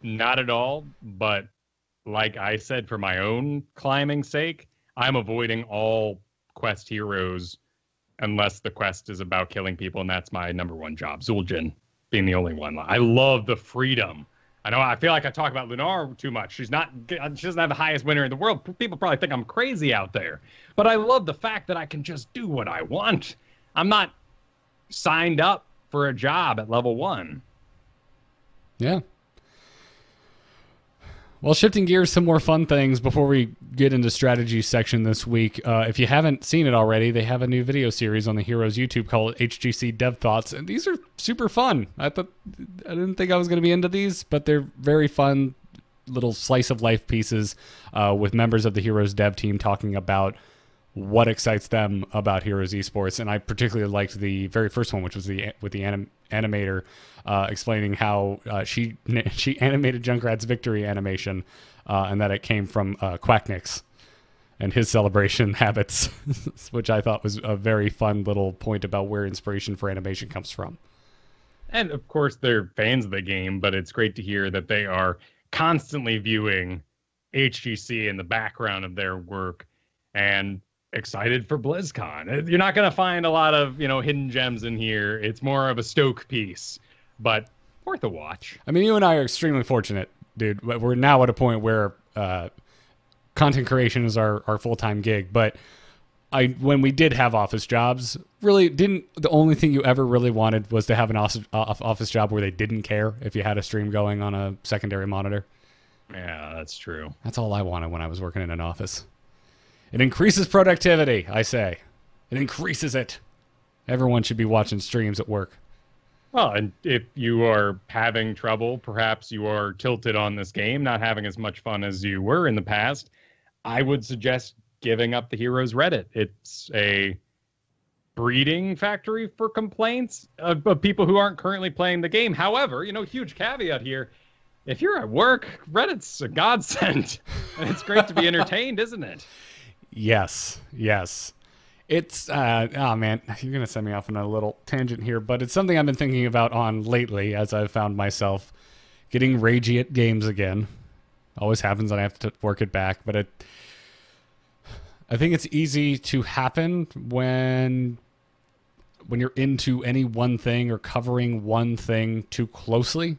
Not at all, but like I said, for my own climbing sake, I'm avoiding all quest heroes unless the quest is about killing people, and that's my number one job, Zul'jin being the only one. I love the freedom. I feel like I talk about Lunar too much. She doesn't have the highest winner in the world. People probably think I'm crazy out there. But I love the fact that I can just do what I want. I'm not signed up for a job at level 1. Yeah. Well, shifting gears to more fun things before we get into strategy section this week. If you haven't seen it already, they have a new video series on the Heroes YouTube called HGC Dev Thoughts, and these are super fun. I didn't think I was going to be into these, but they're very fun little slice of life pieces with members of the Heroes dev team talking about what excites them about Heroes esports. And I particularly liked the very first one, which was with the animator explaining how she animated Junkrat's victory animation and that it came from Quacknix and his celebration habits, which I thought was a very fun little point about where inspiration for animation comes from. And of course, they're fans of the game, but it's great to hear that they are constantly viewing HGC in the background of their work and excited for BlizzCon. You're not going to find a lot of, hidden gems in here. It's more of a stoke piece, but worth a watch. I mean, you and I are extremely fortunate, dude. We're now at a point where content creation is our full-time gig, but when we did have office jobs, really the only thing you ever really wanted was to have an office job where they didn't care if you had a stream going on a secondary monitor. Yeah, that's true. That's all I wanted when I was working in an office. It increases productivity, I say. It increases it. Everyone should be watching streams at work. Well, and if you are having trouble, perhaps you are tilted on this game, not having as much fun as you were in the past, I would suggest giving up the Heroes Reddit. It's a breeding factory for complaints of people who aren't currently playing the game. However, huge caveat here. If you're at work, Reddit's a godsend. And it's great to be entertained, isn't it? Yes. It's, oh man, you're going to send me off on a little tangent here, but it's something I've been thinking about on lately as I've found myself getting ragey at games again. Always happens and I have to work it back, but I think it's easy to happen when you're into any one thing or covering one thing too closely.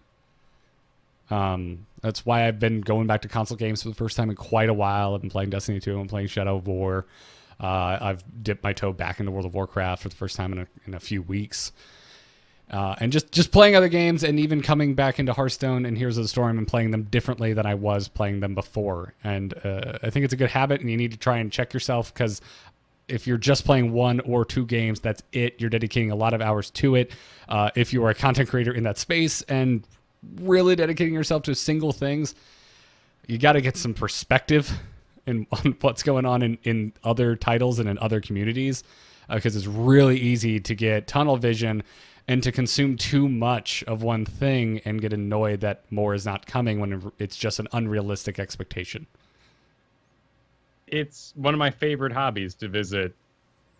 That's why I've been going back to console games for the first time in quite a while. I've been playing Destiny 2. I'm playing Shadow of War. I've dipped my toe back into World of Warcraft for the first time in a few weeks. And just playing other games and even coming back into Hearthstone and Heroes of the Storm and playing them differently than I was playing them before. And I think it's a good habit, and you need to try and check yourself, because if you're just playing one or two games, that's it. You're dedicating a lot of hours to it. If you are a content creator in that space and really dedicating yourself to single things, you got to get some perspective on what's going on in other titles and in other communities, because it's really easy to get tunnel vision and to consume too much of one thing and get annoyed that more is not coming when it's just an unrealistic expectation. It's one of my favorite hobbies to visit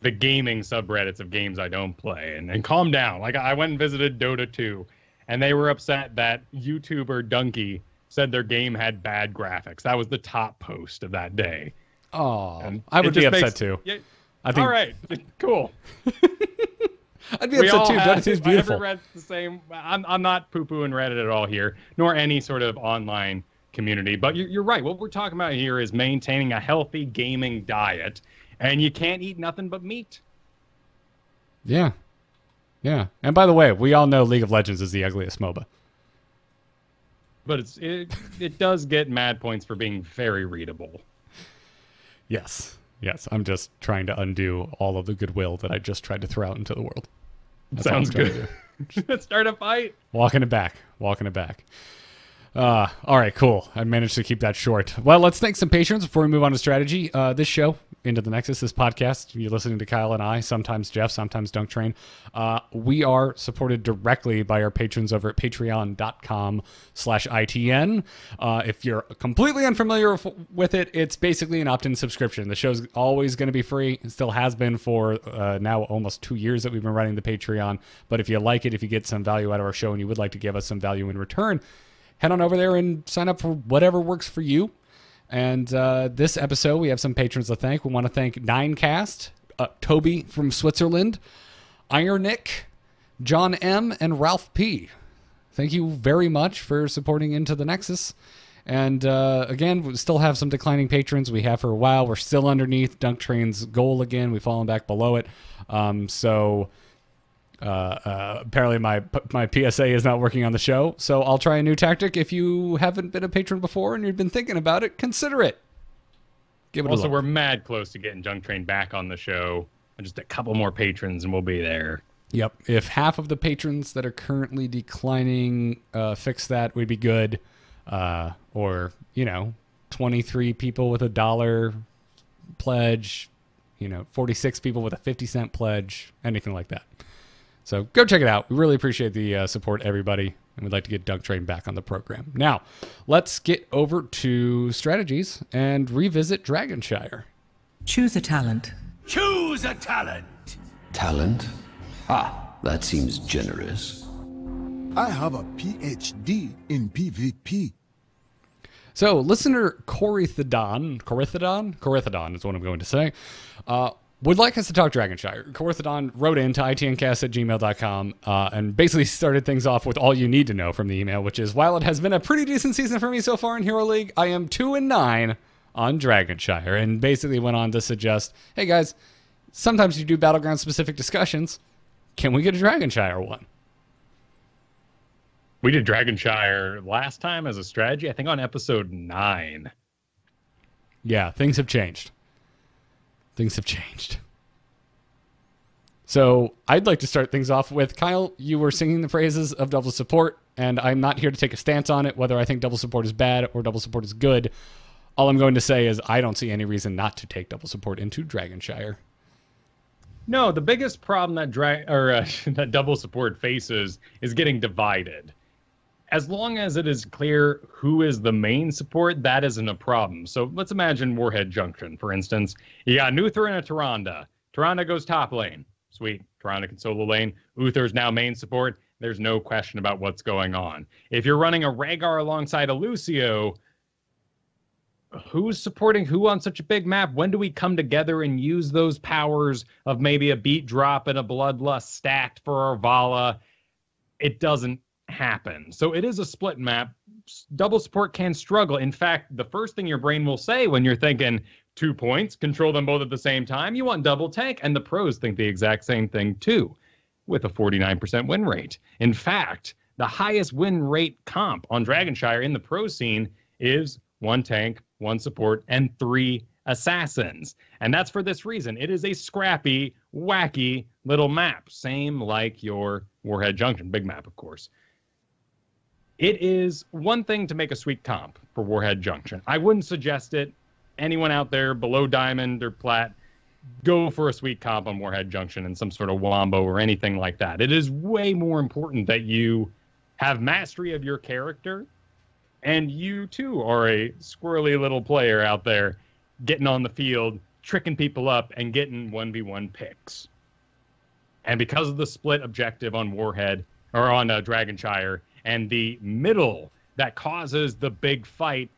the gaming subreddits of games I don't play and calm down. Like, I went and visited Dota 2, and they were upset that YouTuber Donkey said their game had bad graphics. That was the top post of that day. Oh, and I would be upset too. Yeah, I think, all right, cool. I'd be upset too. Dota 2 is beautiful. Every Reddit's the same. I'm not poo-pooing Reddit at all here, nor any sort of online community. But you're right. What we're talking about here is maintaining a healthy gaming diet, and you can't eat nothing but meat. Yeah. And by the way, we all know League of Legends is the ugliest MOBA. But it does get mad points for being very readable. Yes. I'm just trying to undo all of the goodwill that I just tried to throw out into the world. That's Sounds good. Let's start a fight. Walking it back. All right, cool. I managed to keep that short. Well, let's thank some patrons before we move on to strategy. This show, Into the Nexus, this podcast, you're listening to Kyle and I, sometimes Jeff, sometimes Dunk Train. We are supported directly by our patrons over at patreon.com/ITN. If you're completely unfamiliar with it, it's basically an opt-in subscription. The show's always going to be free. It still has been for now almost 2 years that we've been running the Patreon. But if you like it, if you get some value out of our show and you would like to give us some value in return, head on over there and sign up for whatever works for you. And this episode, we have some patrons to thank. We want to thank Ninecast, Toby from Switzerland, Iron Nick, John M., and Ralph P. Thank you very much for supporting Into the Nexus. And again, we still have some declining patrons. We have for a while. We're still underneath Dunk Train's goal again. We've fallen back below it. Apparently my PSA is not working on the show, so I'll try a new tactic. If you haven't been a patron before and you've been thinking about it, consider it. Give it a look. We're mad close to getting Junk Train back on the show. Just a couple more patrons and we'll be there. Yep. If half of the patrons that are currently declining fix that, we'd be good. Or 23 people with $1 pledge, 46 people with a 50-cent pledge, anything like that. So go check it out. We really appreciate the support, everybody, and we'd like to get Dunk Train back on the program. Now, let's get over to strategies and revisit Dragonshire. Choose a talent. Choose a talent. Talent? Ah, that seems generous. I have a PhD in PvP. So, listener Corythedon is what I'm going to say, would like us to talk Dragonshire. Corythedon wrote in to itncast@gmail.com and basically started things off with all you need to know from the email, which is, while it has been a pretty decent season for me so far in Hero League, I am 2-9 on Dragonshire, and basically went on to suggest, hey guys, sometimes you do Battleground-specific discussions. Can we get a Dragonshire one? We did Dragonshire last time as a strategy, I think on episode 9. Yeah, things have changed. So I'd like to start things off with, Kyle, you were singing the praises of double support, and I'm not here to take a stance on it, whether I think double support is bad or double support is good. All I'm going to say is I don't see any reason not to take double support into Dragonshire. No, the biggest problem that that double support faces is getting divided. As long as it is clear who is the main support, that isn't a problem. So let's imagine Warhead Junction, for instance. You got an Uther and a Tyrande. Tyrande goes top lane. Sweet. Tyrande can solo lane. Uther's now main support. There's no question about what's going on. If you're running a Rhaegar alongside a Lucio, who's supporting who on such a big map? When do we come together and use those powers of maybe a beat drop and a bloodlust stacked for our Vala? It doesn't happen. So it is a split map. Double support can struggle. In fact, the first thing your brain will say when you're thinking 2 points, control them both at the same time, you want double tank. And the pros think the exact same thing too, with a 49% win rate. In fact, the highest win rate comp on Dragonshire in the pro scene is 1 tank, 1 support, and 3 assassins. And that's for this reason. It is a scrappy, wacky little map. Same like your Warhead Junction. Big map, of course. It is one thing to make a sweet comp for Warhead Junction. I wouldn't suggest it. Anyone out there below Diamond or Plat, go for a sweet comp on Warhead Junction and some sort of wombo or anything like that. It is way more important that you have mastery of your character, and you too are a squirrely little player out there getting on the field, tricking people up, and getting 1v1 picks. And because of the split objective on Warhead, or on Dragonshire, and the middle that causes the big fight,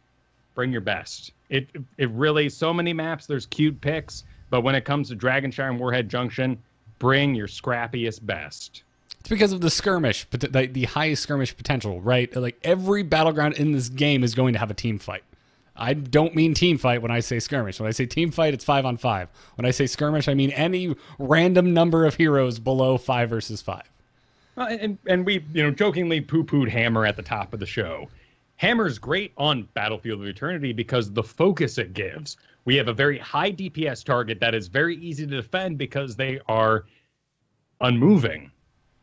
bring your best. It really, so many maps, there's cute picks, but when it comes to Dragonshire and Warhead Junction, bring your scrappiest best. It's because of the skirmish, the highest skirmish potential, right? Like every battleground in this game is going to have a team fight. I don't mean team fight when I say skirmish. When I say team fight, it's 5-on-5. When I say skirmish, I mean any random number of heroes below 5 versus 5. And we, jokingly poo-pooed Hammer at the top of the show. Hammer's great on Battlefield of Eternity because the focus it gives. We have a very high DPS target that is very easy to defend because they are unmoving.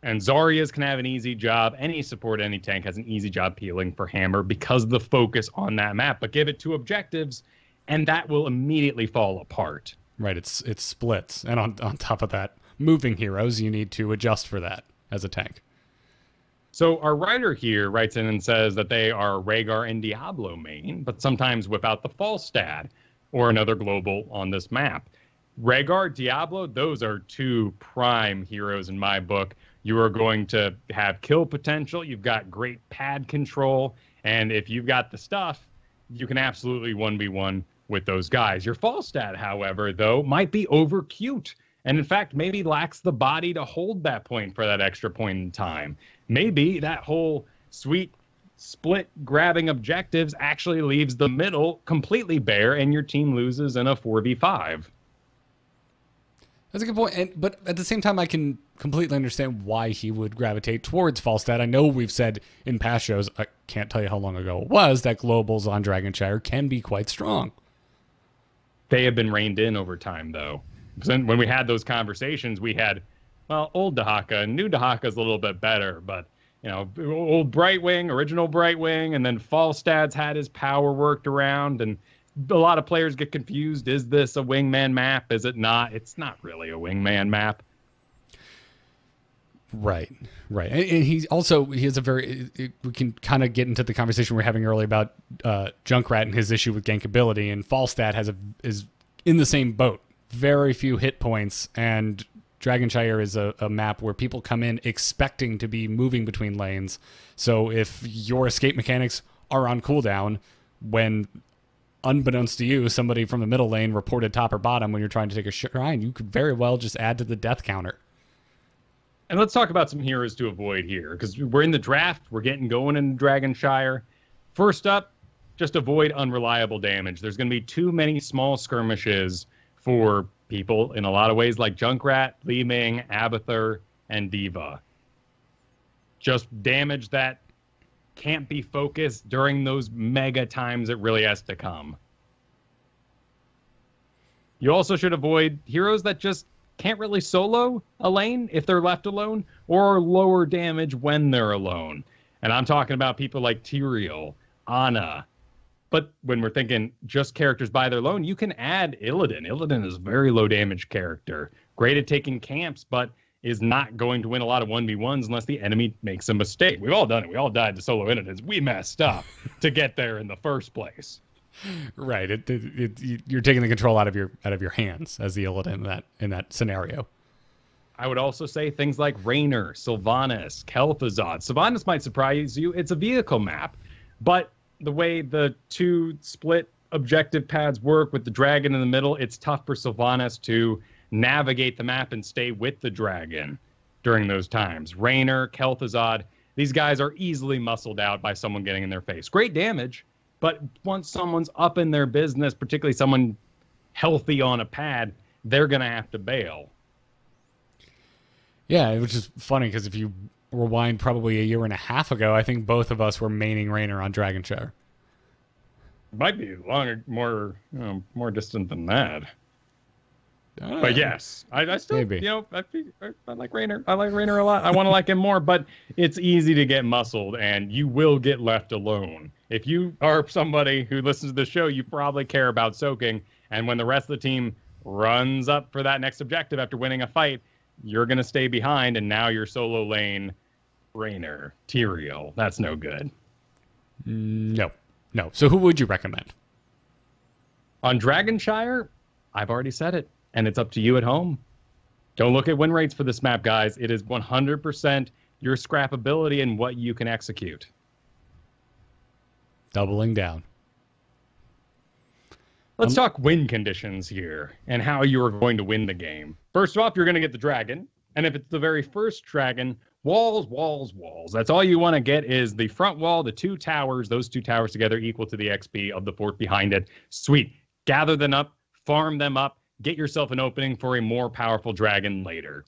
And Zarya's can have an easy job. Any support, any tank has an easy job peeling for Hammer because of the focus on that map. But give it 2 objectives, and that will immediately fall apart. Right, it's splits. And on top of that, moving heroes, you need to adjust for that as a tank. So our writer here writes in and says that they are Rhaegar and Diablo main, but sometimes without the Falstad or another global on this map. Rhaegar, Diablo, those are 2 prime heroes in my book. You are going to have kill potential. You've got great pad control. And if you've got the stuff, you can absolutely 1v1 with those guys. Your Falstad, however, though, might be over cute. And in fact, maybe lacks the body to hold that point for that extra point in time. Maybe that whole sweet split grabbing objectives actually leaves the middle completely bare and your team loses in a 4v5. That's a good point. But at the same time, I can completely understand why he would gravitate towards Falstad. I know we've said in past shows, I can't tell you how long ago it was, that globals on Dragonshire can be quite strong. They have been reined in over time, though. When we had those conversations, we had, well, old Dahaka and new Dahaka's a little bit better, but, old Brightwing, original Brightwing, and then Falstad's had his power worked around, and a lot of players get confused. Is this a wingman map? Is it not? It's not really a wingman map. Right. And he has a very, we can kind of get into the conversation we were having earlier about Junkrat and his issue with gankability, and Falstad is in the same boat. Very few hit points, and Dragonshire is a map where people come in expecting to be moving between lanes. So if your escape mechanics are on cooldown, when unbeknownst to you, somebody from the middle lane reported top or bottom when you're trying to take a shrine, you could very well just add to the death counter. And let's talk about some heroes to avoid here, because we're in the draft. We're getting going in Dragonshire. First up, just avoid unreliable damage. There's going to be too many small skirmishes for people in a lot of ways, like Junkrat, Li Ming, Abathur, and Diva. Just damage that can't be focused during those mega times it really has to come. You also should avoid heroes that just can't really solo a lane if they're left alone, or lower damage when they're alone. And I'm talking about people like Tyrael, Ana, But when we're thinking just characters by their own, you can add Illidan. Illidan is a very low damage character. Great at taking camps, but is not going to win a lot of 1v1s unless the enemy makes a mistake. We've all done it. We all died to solo Illidans. We messed up to get there in the first place. Right. You're taking the control out of your hands as the Illidan in that scenario. I would also say things like Raynor, Sylvanas, Kel'Thuzad. Sylvanas might surprise you. It's a vehicle map, but the way the two split objective pads work with the dragon in the middle, it's tough for Sylvanas to navigate the map and stay with the dragon during those times. Raynor, Kel'Thuzad, these guys are easily muscled out by someone getting in their face. Great damage, but once someone's up in their business, particularly someone healthy on a pad, they're going to have to bail. Yeah, which is funny because if you rewind probably a year and a half ago, I think both of us were maining Raynor on Dragonshire. Might be longer, more distant than that. But yes, I still, Maybe. I like Raynor. I like Raynor a lot. I want to like him more, but it's easy to get muscled, and you will get left alone. If you are somebody who listens to the show, you probably care about soaking, and when the rest of the team runs up for that next objective after winning a fight, you're going to stay behind, and now you're solo lane Raynor, Tyrael. That's no good. No. So who would you recommend? On Dragonshire, I've already said it, and it's up to you at home. Don't look at win rates for this map, guys. It is 100% your scrappability and what you can execute. Doubling down. Let's talk win conditions here and how you are going to win the game. First off, you're going to get the dragon. And if it's the very first dragon, walls, walls, walls. That's all you want to get is the front wall, the two towers, those two towers together equal to the XP of the fort behind it. Sweet. Gather them up, farm them up, get yourself an opening for a more powerful dragon later.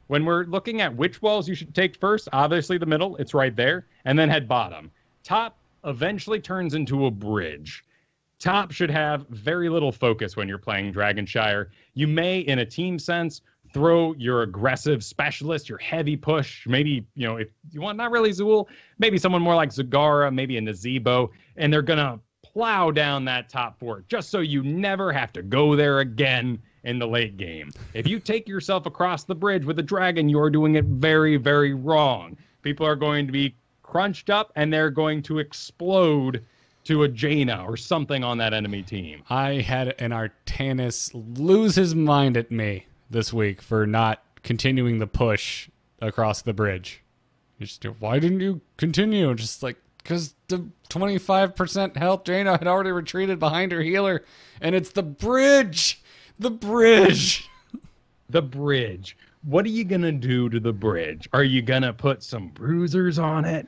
When we're looking at which walls you should take first, obviously the middle, it's right there, and then head bottom. Top eventually turns into a bridge. Top should have very little focus when you're playing Dragonshire. You may, in a team sense, throw your aggressive specialist, your heavy push, maybe, if you want, not really Zool, maybe someone more like Zagara, maybe a Nazebo, and they're going to plow down that top fort just so you never have to go there again in the late game. If you take yourself across the bridge with a dragon, you're doing it very, very wrong. People are going to be crunched up, and they're going to explode to a Jaina or something on that enemy team. I had an Artanis lose his mind at me this week for not continuing the push across the bridge. Just, why didn't you continue? Just like, because the 25% health Jaina had already retreated behind her healer, and it's the bridge. The bridge. The bridge. What are you going to do to the bridge? Are you going to put some bruisers on it?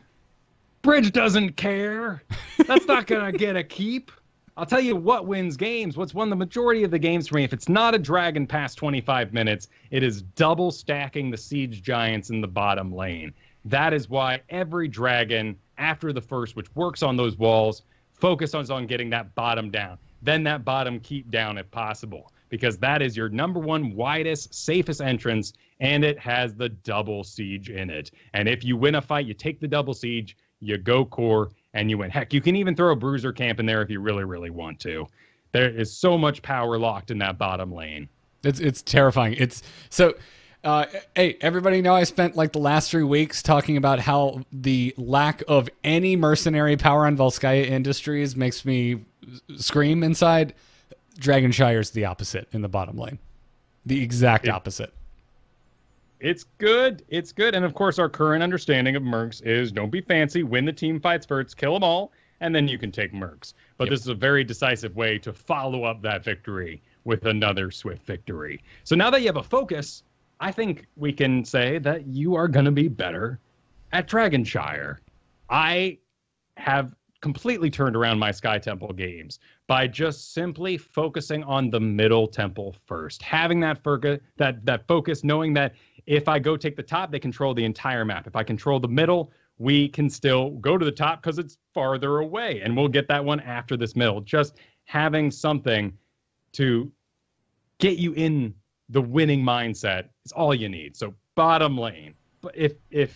Bridge doesn't care. That's not going to get a keep. I'll tell you what wins games. What's won the majority of the games for me, if it's not a dragon past 25 minutes, it is double stacking the siege giants in the bottom lane. That is why every dragon after the first, which works on those walls, focuses on getting that bottom down. Then that bottom keep down if possible, because that is your number one widest, safest entrance, and it has the double siege in it. And if you win a fight, you take the double siege, you go core, and you win. Heck, you can even throw a bruiser camp in there if you really, really want to. There is so much power locked in that bottom lane. It's terrifying. It's so. Hey, everybody know I spent like the last 3 weeks talking about how the lack of any mercenary power on Volskaya Industries makes me scream inside. Dragonshire's the opposite in the bottom lane. The exact opposite. It's good. It's good. And of course, our current understanding of Mercs is don't be fancy, win the team fights first, kill them all, and then you can take Mercs. But This is a very decisive way to follow up that victory with another swift victory. So now that you have a focus, I think we can say that you are going to be better at Dragonshire. I have completely turned around my Sky Temple games by just simply focusing on the middle temple first. Having that focus, knowing that if I go take the top, they control the entire map. If I control the middle, we can still go to the top because it's farther away, and we'll get that one after this middle. Just having something to get you in the winning mindset is all you need. So bottom lane. But if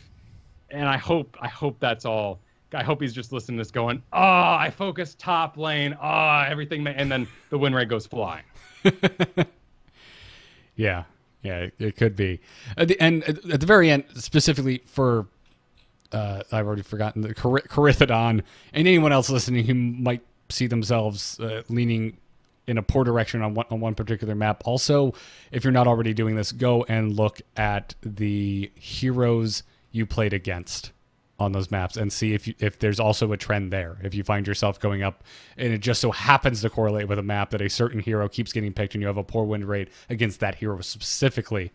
and I hope that's all I hope he's just listening to this going, oh, I focused top lane. Oh, everything. And then the win rate goes flying. Yeah, it could be. At the very end, specifically for, I've already forgotten, the Carithodon, and anyone else listening who might see themselves leaning in a poor direction on one particular map. Also, if you're not already doing this, go and look at the heroes you played against on those maps and see if there's also a trend there. If you find yourself going up and it just so happens to correlate with a map that a certain hero keeps getting picked and you have a poor win rate against that hero specifically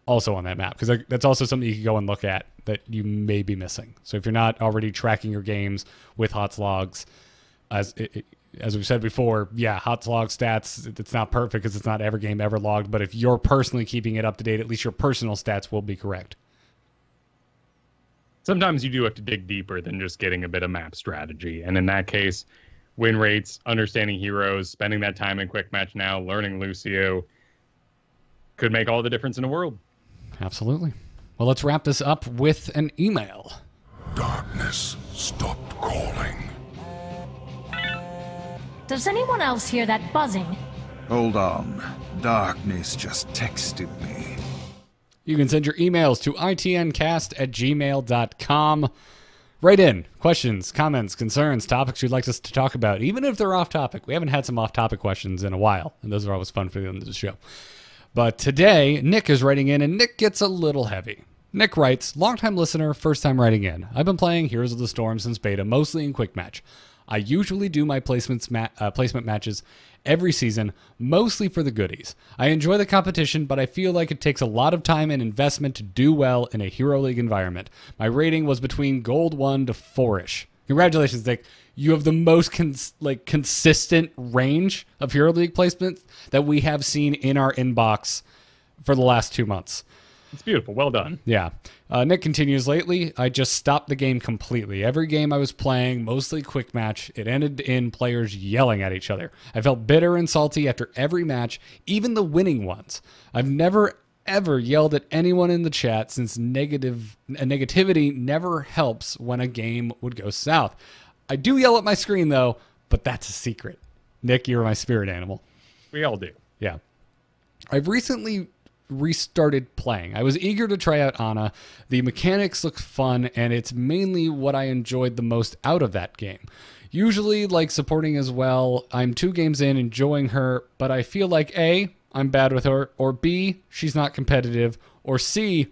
also on that map, because that's also something you can go and look at that you may be missing. So if you're not already tracking your games with HOTS logs, as we've said before, yeah, HOTS log stats, it's not perfect because it's not every game ever logged, but if you're personally keeping it up to date, at least your personal stats will be correct. Sometimes you do have to dig deeper than just getting a bit of map strategy. And in that case, win rates, understanding heroes, spending that time in quick match now, learning Lucio could make all the difference in the world. Absolutely. Well, let's wrap this up with an email. Darkness stopped calling. Does anyone else hear that buzzing? Hold on. Darkness just texted me. You can send your emails to itncast@gmail.com. Write in questions, comments, concerns, topics you'd like us to talk about, even if they're off topic. We haven't had some off topic questions in a while, and those are always fun for the end of the show. But today, Nick is writing in, and Nick gets a little heavy. Nick writes, longtime listener, first time writing in. I've been playing Heroes of the Storm since beta, mostly in quick match. I usually do my placement matches every season, mostly for the goodies. I enjoy the competition, but I feel like it takes a lot of time and investment to do well in a Hero League environment. My rating was between Gold 1 to 4-ish. Congratulations, Nick. You have the most consistent range of Hero League placements that we have seen in our inbox for the last 2 months. It's beautiful. Well done. Yeah. Nick continues, lately, I just stopped the game completely. Every game I was playing, mostly quick match, it ended in players yelling at each other. I felt bitter and salty after every match, even the winning ones. I've never, ever yelled at anyone in the chat since negativity never helps when a game would go south. I do yell at my screen, though, but that's a secret. Nick, you're my spirit animal. We all do. Yeah. I've recently restarted playing. I was eager to try out Ana. The mechanics look fun, and it's mainly what I enjoyed the most out of that game. Usually like supporting as well. I'm 2 games in enjoying her, but I feel like A, I'm bad with her, or B, she's not competitive, or C,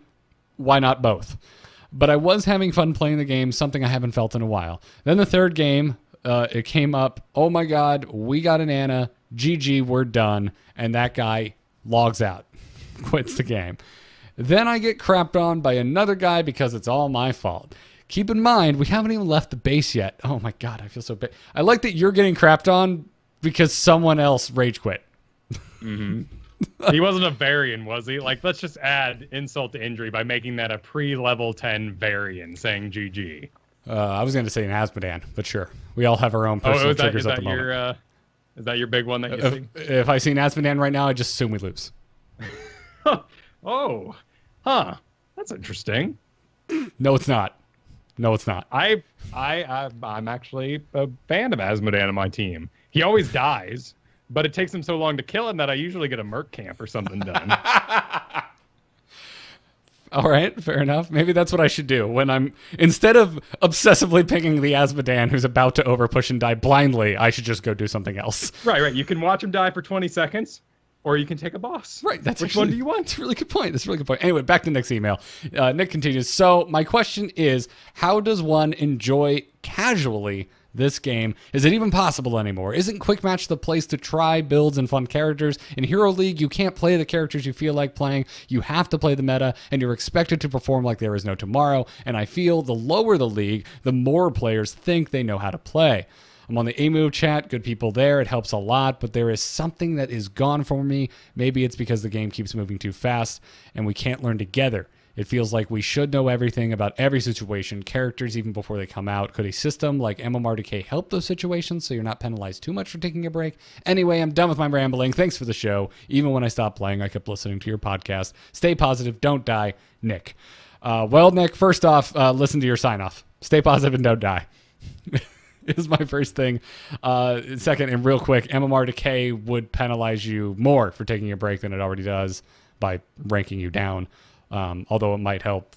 why not both? But I was having fun playing the game, something I haven't felt in a while. Then the third game, it came up, oh my god, we got an Ana, GG, we're done, and that guy logs out. Quits the game. Then I get crapped on by another guy because it's all my fault. Keep in mind, we haven't even left the base yet. Oh my god, I feel so bad. I like that you're getting crapped on because someone else rage quit. Mm-hmm. He wasn't a Varian, was he? Like, let's just add insult to injury by making that a pre-level 10 Varian saying GG. I was going to say an Asmodan, but sure. We all have our own personal triggers at the moment. Is that your big one that you see? If I see an Asmodan right now, I just assume we lose. Oh, huh. That's interesting. No, it's not. No, it's not. I'm actually a fan of Asmodan on my team. He always dies, but it takes him so long to kill him that I usually get a Merc camp or something done. All right, fair enough. Maybe that's what I should do when I'm, instead of obsessively picking the Asmodan who's about to overpush and die blindly, I should just go do something else. Right. You can watch him die for 20 seconds. Or you can take a boss. Right. Which one do you want? That's a really good point. That's a really good point. Anyway, back to Nick's email. Nick continues. So my question is, how does one enjoy casually this game? Is it even possible anymore? Isn't Quick Match the place to try builds and fun characters? In Hero League, you can't play the characters you feel like playing. You have to play the meta, and you're expected to perform like there is no tomorrow. And I feel the lower the league, the more players think they know how to play. I'm on the A-Move chat, good people there, it helps a lot, but there is something that is gone for me. Maybe it's because the game keeps moving too fast and we can't learn together. It feels like we should know everything about every situation, characters even before they come out. Could a system like MMRDK help those situations so you're not penalized too much for taking a break? Anyway, I'm done with my rambling. Thanks for the show. Even when I stopped playing, I kept listening to your podcast. Stay positive, don't die, Nick. Well, Nick, first off, listen to your sign-off. Stay positive and don't die. Is my first thing. Second, and real quick, MMR decay would penalize you more for taking a break than it already does by ranking you down. Although it might help.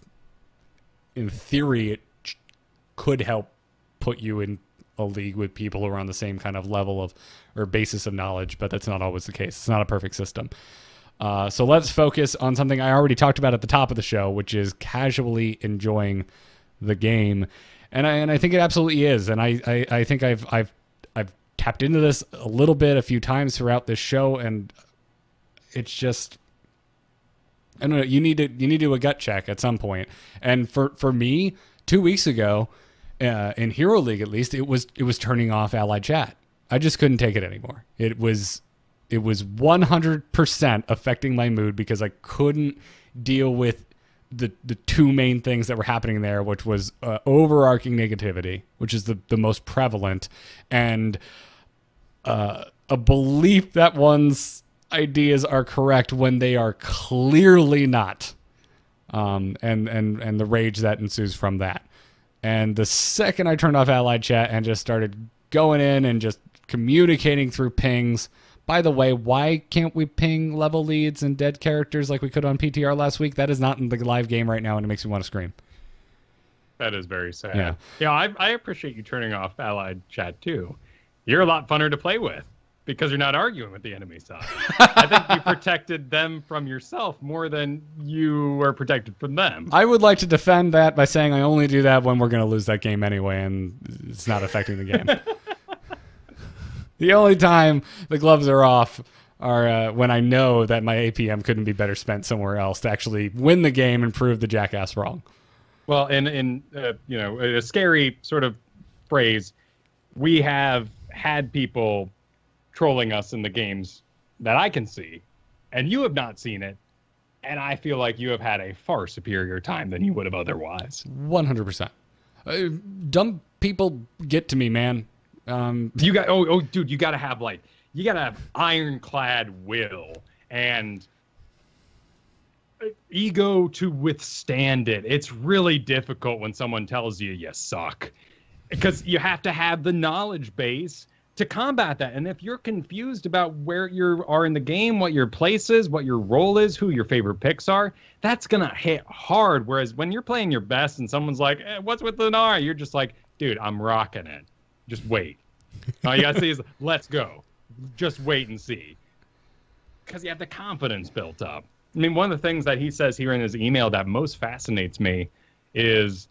In theory, it could help put you in a league with people who are on the same kind of level of or basis of knowledge, but that's not always the case. It's not a perfect system. So let's focus on something I already talked about at the top of the show, which is casually enjoying the game. And I think it absolutely is. And I think I've tapped into this a little bit a few times throughout this show, and it's just, I don't know, you need to do a gut check at some point. And for me, 2 weeks ago, in Hero League at least, it was turning off allied chat. I just couldn't take it anymore. It was 100% affecting my mood because I couldn't deal with the two main things that were happening there, which was overarching negativity, which is the most prevalent, and a belief that one's ideas are correct when they are clearly not, and the rage that ensues from that. And the second I turned off allied chat and just started going in and just communicating through pings. By the way, why can't we ping level leads and dead characters like we could on PTR last week? That is not in the live game right now, and it makes me want to scream. That is very sad. Yeah, I appreciate you turning off allied chat too. You're a lot funner to play with because you're not arguing with the enemy side. I think you protected them from yourself more than you were protected from them. I would like to defend that by saying I only do that when we're going to lose that game anyway, and it's not affecting the game. The only time the gloves are off are when I know that my APM couldn't be better spent somewhere else to actually win the game and prove the jackass wrong. Well, in a scary sort of phrase, we have had people trolling us in the games that I can see, and you have not seen it, and I feel like you have had a far superior time than you would have otherwise. 100%. Dumb people get to me, man. You got dude, you gotta have ironclad will and ego to withstand it. It's really difficult when someone tells you you suck, because you have to have the knowledge base to combat that. And if you're confused about where you are in the game, what your place is, what your role is, who your favorite picks are, that's gonna hit hard. Whereas when you're playing your best and someone's like, what's with the R? You're just like, dude, I'm rocking it. Just wait. All you gotta say is, let's go. Just wait and see. Because you have the confidence built up. I mean, one of the things that he says here in his email that most fascinates me is,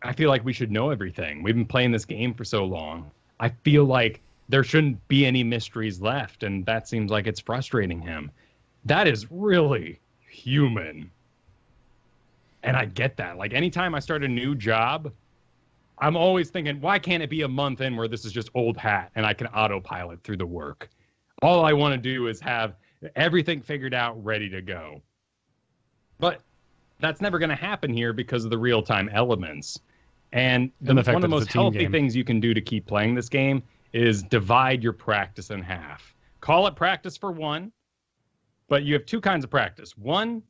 I feel like we should know everything. We've been playing this game for so long. I feel like there shouldn't be any mysteries left, and that seems like it's frustrating him. That is really human. And I get that. Like, anytime I start a new job, I'm always thinking, why can't it be a month in where this is just old hat and I can autopilot through the work? All I want to do is have everything figured out, ready to go. But that's never going to happen here because of the real-time elements. And one of the most healthy things you can do to keep playing this game is divide your practice in half. Call it practice for one, but you have two kinds of practice. One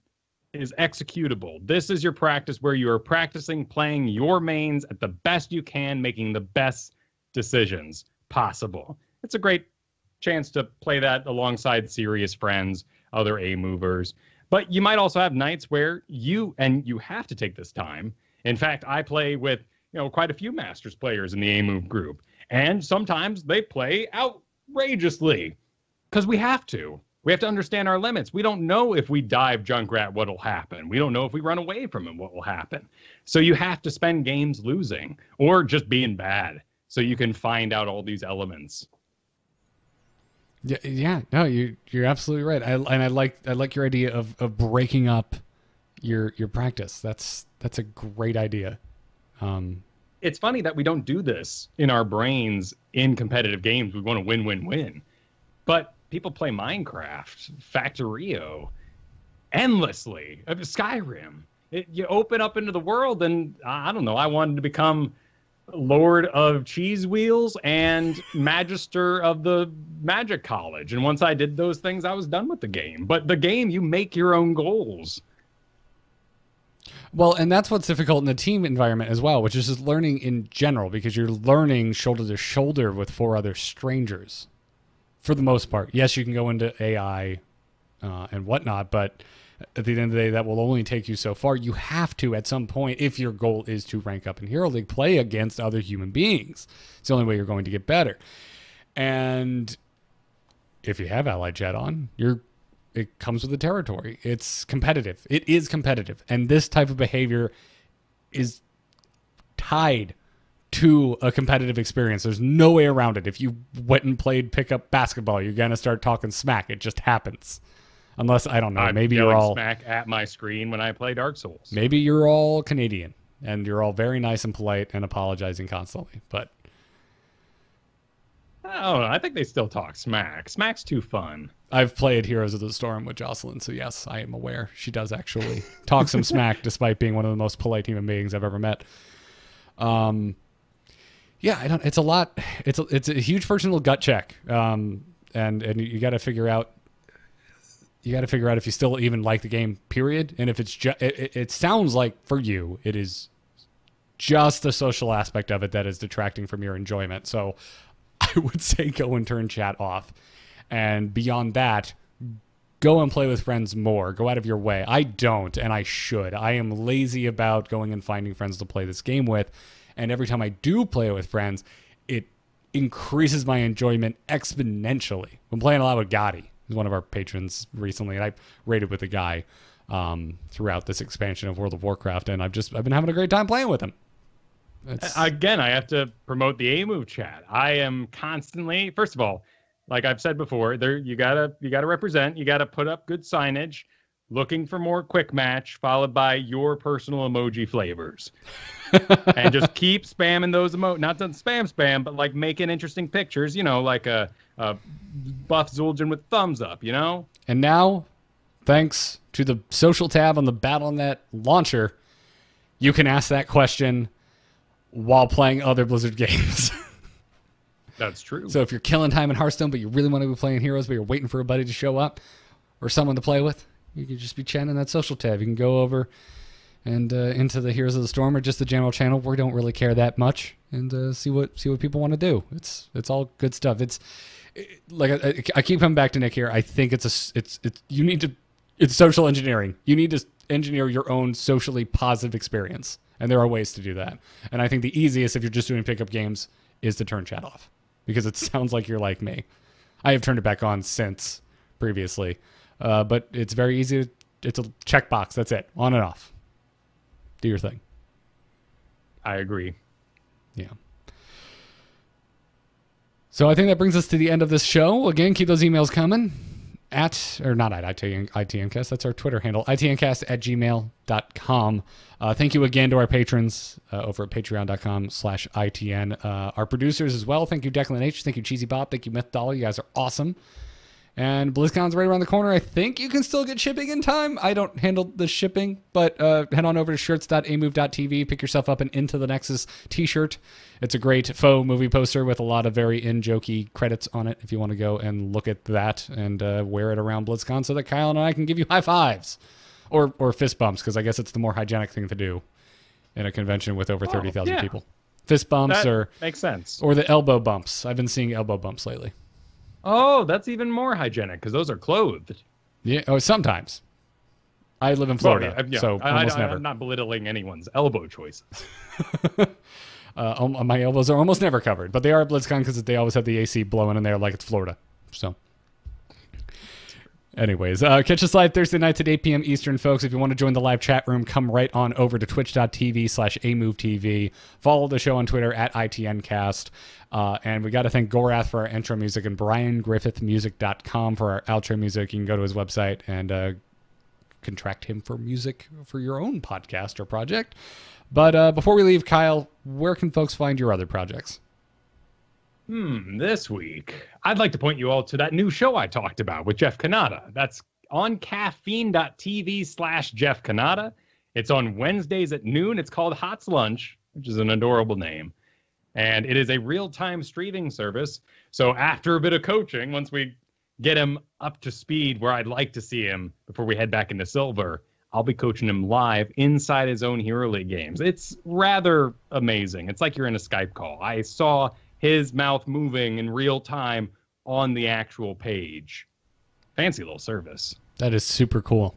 is executable. This is your practice where you are practicing playing your mains at the best you can, making the best decisions possible. It's a great chance to play that alongside serious friends, other A-movers. But you might also have nights where you have to take this time. In fact, I play with quite a few Masters players in the A-move group. And sometimes they play outrageously because we have to. We have to understand our limits. We don't know if we dive Junkrat, what'll happen. We don't know if we run away from him, what will happen. So you have to spend games losing or just being bad so you can find out all these elements. Yeah, no, you're absolutely right. I like your idea of breaking up your practice. That's a great idea. It's funny that we don't do this in our brains in competitive games. We want to win. But people play Minecraft, Factorio, endlessly. Skyrim. You open up into the world, and I don't know. I wanted to become Lord of Cheese Wheels and Magister of the Magic College. And once I did those things, I was done with the game. But the game, you make your own goals. Well, and that's what's difficult in the team environment as well, which is just learning in general, because you're learning shoulder to shoulder with 4 other strangers for the most part. Yes, you can go into AI and whatnot, but at the end of the day, that will only take you so far. You have to, at some point, if your goal is to rank up in Hero League, play against other human beings. It's the only way you're going to get better. And if you have Allied Jet on, it comes with the territory. It's competitive. It is competitive. And this type of behavior is tied to a competitive experience. There's no way around it. If you went and played pickup basketball, you're going to start talking smack. It just happens. Unless, I don't know, maybe you're all smack at my screen when I play Dark Souls. Maybe you're all Canadian and you're all very nice and polite and apologizing constantly. But I don't know. I think they still talk smack. Smack's too fun. I've played Heroes of the Storm with Jocelyn, so yes, I am aware. She does actually talk some smack, despite being one of the most polite human beings I've ever met. Yeah, it's a lot. It's a huge personal gut check, and you got to figure out. You got to figure out if you still even like the game, period. And if it's it sounds like for you, it is just the social aspect of it that is detracting from your enjoyment. So I would say go and turn chat off. And beyond that, go and play with friends more. Go out of your way. I don't, and I should. I am lazy about going and finding friends to play this game with. And every time I do play it with friends, it increases my enjoyment exponentially. I'm playing a lot with Gotti. He's one of our patrons recently, and I raided with the guy throughout this expansion of World of Warcraft, and I've been having a great time playing with him. Again, I have to promote the A-Move chat. I am constantly, first of all, like I've said before, you gotta represent, you gotta put up good signage, looking for more quick match, followed by your personal emoji flavors. And just keep spamming those not to spam, but like making interesting pictures, like a buff Zul'jin with thumbs up, And now, thanks to the social tab on the Battle.net launcher, you can ask that question while playing other Blizzard games. That's true. So if you're killing time in Hearthstone, but you really want to be playing Heroes, but you're waiting for a buddy to show up or someone to play with, you can just be chatting in that social tab. You can go over and into the Heroes of the Storm or just the general channel. We don't really care that much, and see what people want to do. It's all good stuff. I keep coming back to Nick here. I think it's social engineering. You need to engineer your own socially positive experience, and there are ways to do that. And I think the easiest, if you're just doing pickup games, is to turn chat off, because it sounds like you're like me. I have turned it back on since previously, but it's very easy. It's a checkbox. That's it. On and off. Do your thing. I agree. Yeah. So I think that brings us to the end of this show. Again, keep those emails coming. Not at ITNcast. That's our Twitter handle. ITNcast@gmail.com. Thank you again to our patrons over at patreon.com/ITN. Our producers as well. Thank you, Declan H. Thank you, Cheesy Bob. Thank you, Myth Dollar. You guys are awesome. And BlizzCon's right around the corner. I think you can still get shipping in time. I don't handle the shipping, but head on over to shirts.amove.tv. Pick yourself up an Into the Nexus t-shirt. It's a great faux movie poster with a lot of very in-jokey credits on it if you want to go and look at that and wear it around BlizzCon so that Kyle and I can give you high fives or fist bumps, because I guess it's the more hygienic thing to do in a convention with over 30,000 people. Fist bumps that makes sense. Or the elbow bumps. I've been seeing elbow bumps lately. Oh, that's even more hygienic because those are clothed. Yeah. Oh, sometimes. I live in Florida, so almost never. I'm not belittling anyone's elbow choices. My elbows are almost never covered, but they are at BlizzCon because they always have the AC blowing in there like it's Florida. So, anyways, catch us live Thursday nights at 8 p.m. Eastern, folks. If you want to join the live chat room, come right on over to twitch.tv/AMoveTV. Follow the show on Twitter at ITNcast. And we got to thank Gorath for our intro music and BrianGriffithMusic.com for our outro music. You can go to his website and contract him for music for your own podcast or project. But before we leave, Kyle, where can folks find your other projects? This week, I'd like to point you all to that new show I talked about with Jeff Kanata. That's on caffeine.tv/Jeff Kanata. It's on Wednesdays at noon. It's called Hot's Lunch, which is an adorable name. And it is a real-time streaming service. So after a bit of coaching, once we get him up to speed where I'd like to see him before we head back into Silver, I'll be coaching him live inside his own Hero League games. It's rather amazing. It's like you're in a Skype call. I saw his mouth moving in real time on the actual page. Fancy little service. That is super cool.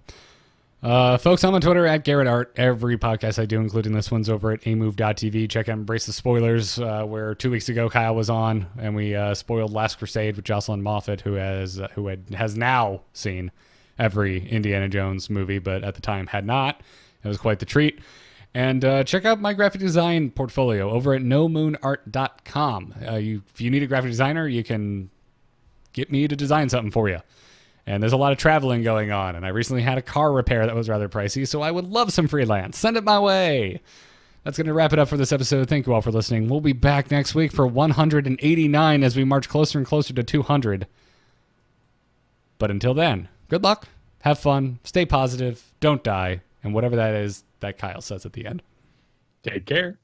Folks, I'm on Twitter at GarrettArt. Every podcast I do, including this one's over at amove.tv. Check out Embrace the Spoilers, where 2 weeks ago Kyle was on, and we spoiled Last Crusade with Jocelyn Moffat, who has now seen every Indiana Jones movie, but at the time had not. It was quite the treat. And check out my graphic design portfolio over at nomoonart.com. If you need a graphic designer, you can get me to design something for you. And there's a lot of traveling going on, and I recently had a car repair that was rather pricey, so I would love some freelance. Send it my way. That's going to wrap it up for this episode. Thank you all for listening. We'll be back next week for 189 as we march closer and closer to 200. But until then, good luck, have fun, stay positive, don't die, and whatever that is that Kyle says at the end. Take care.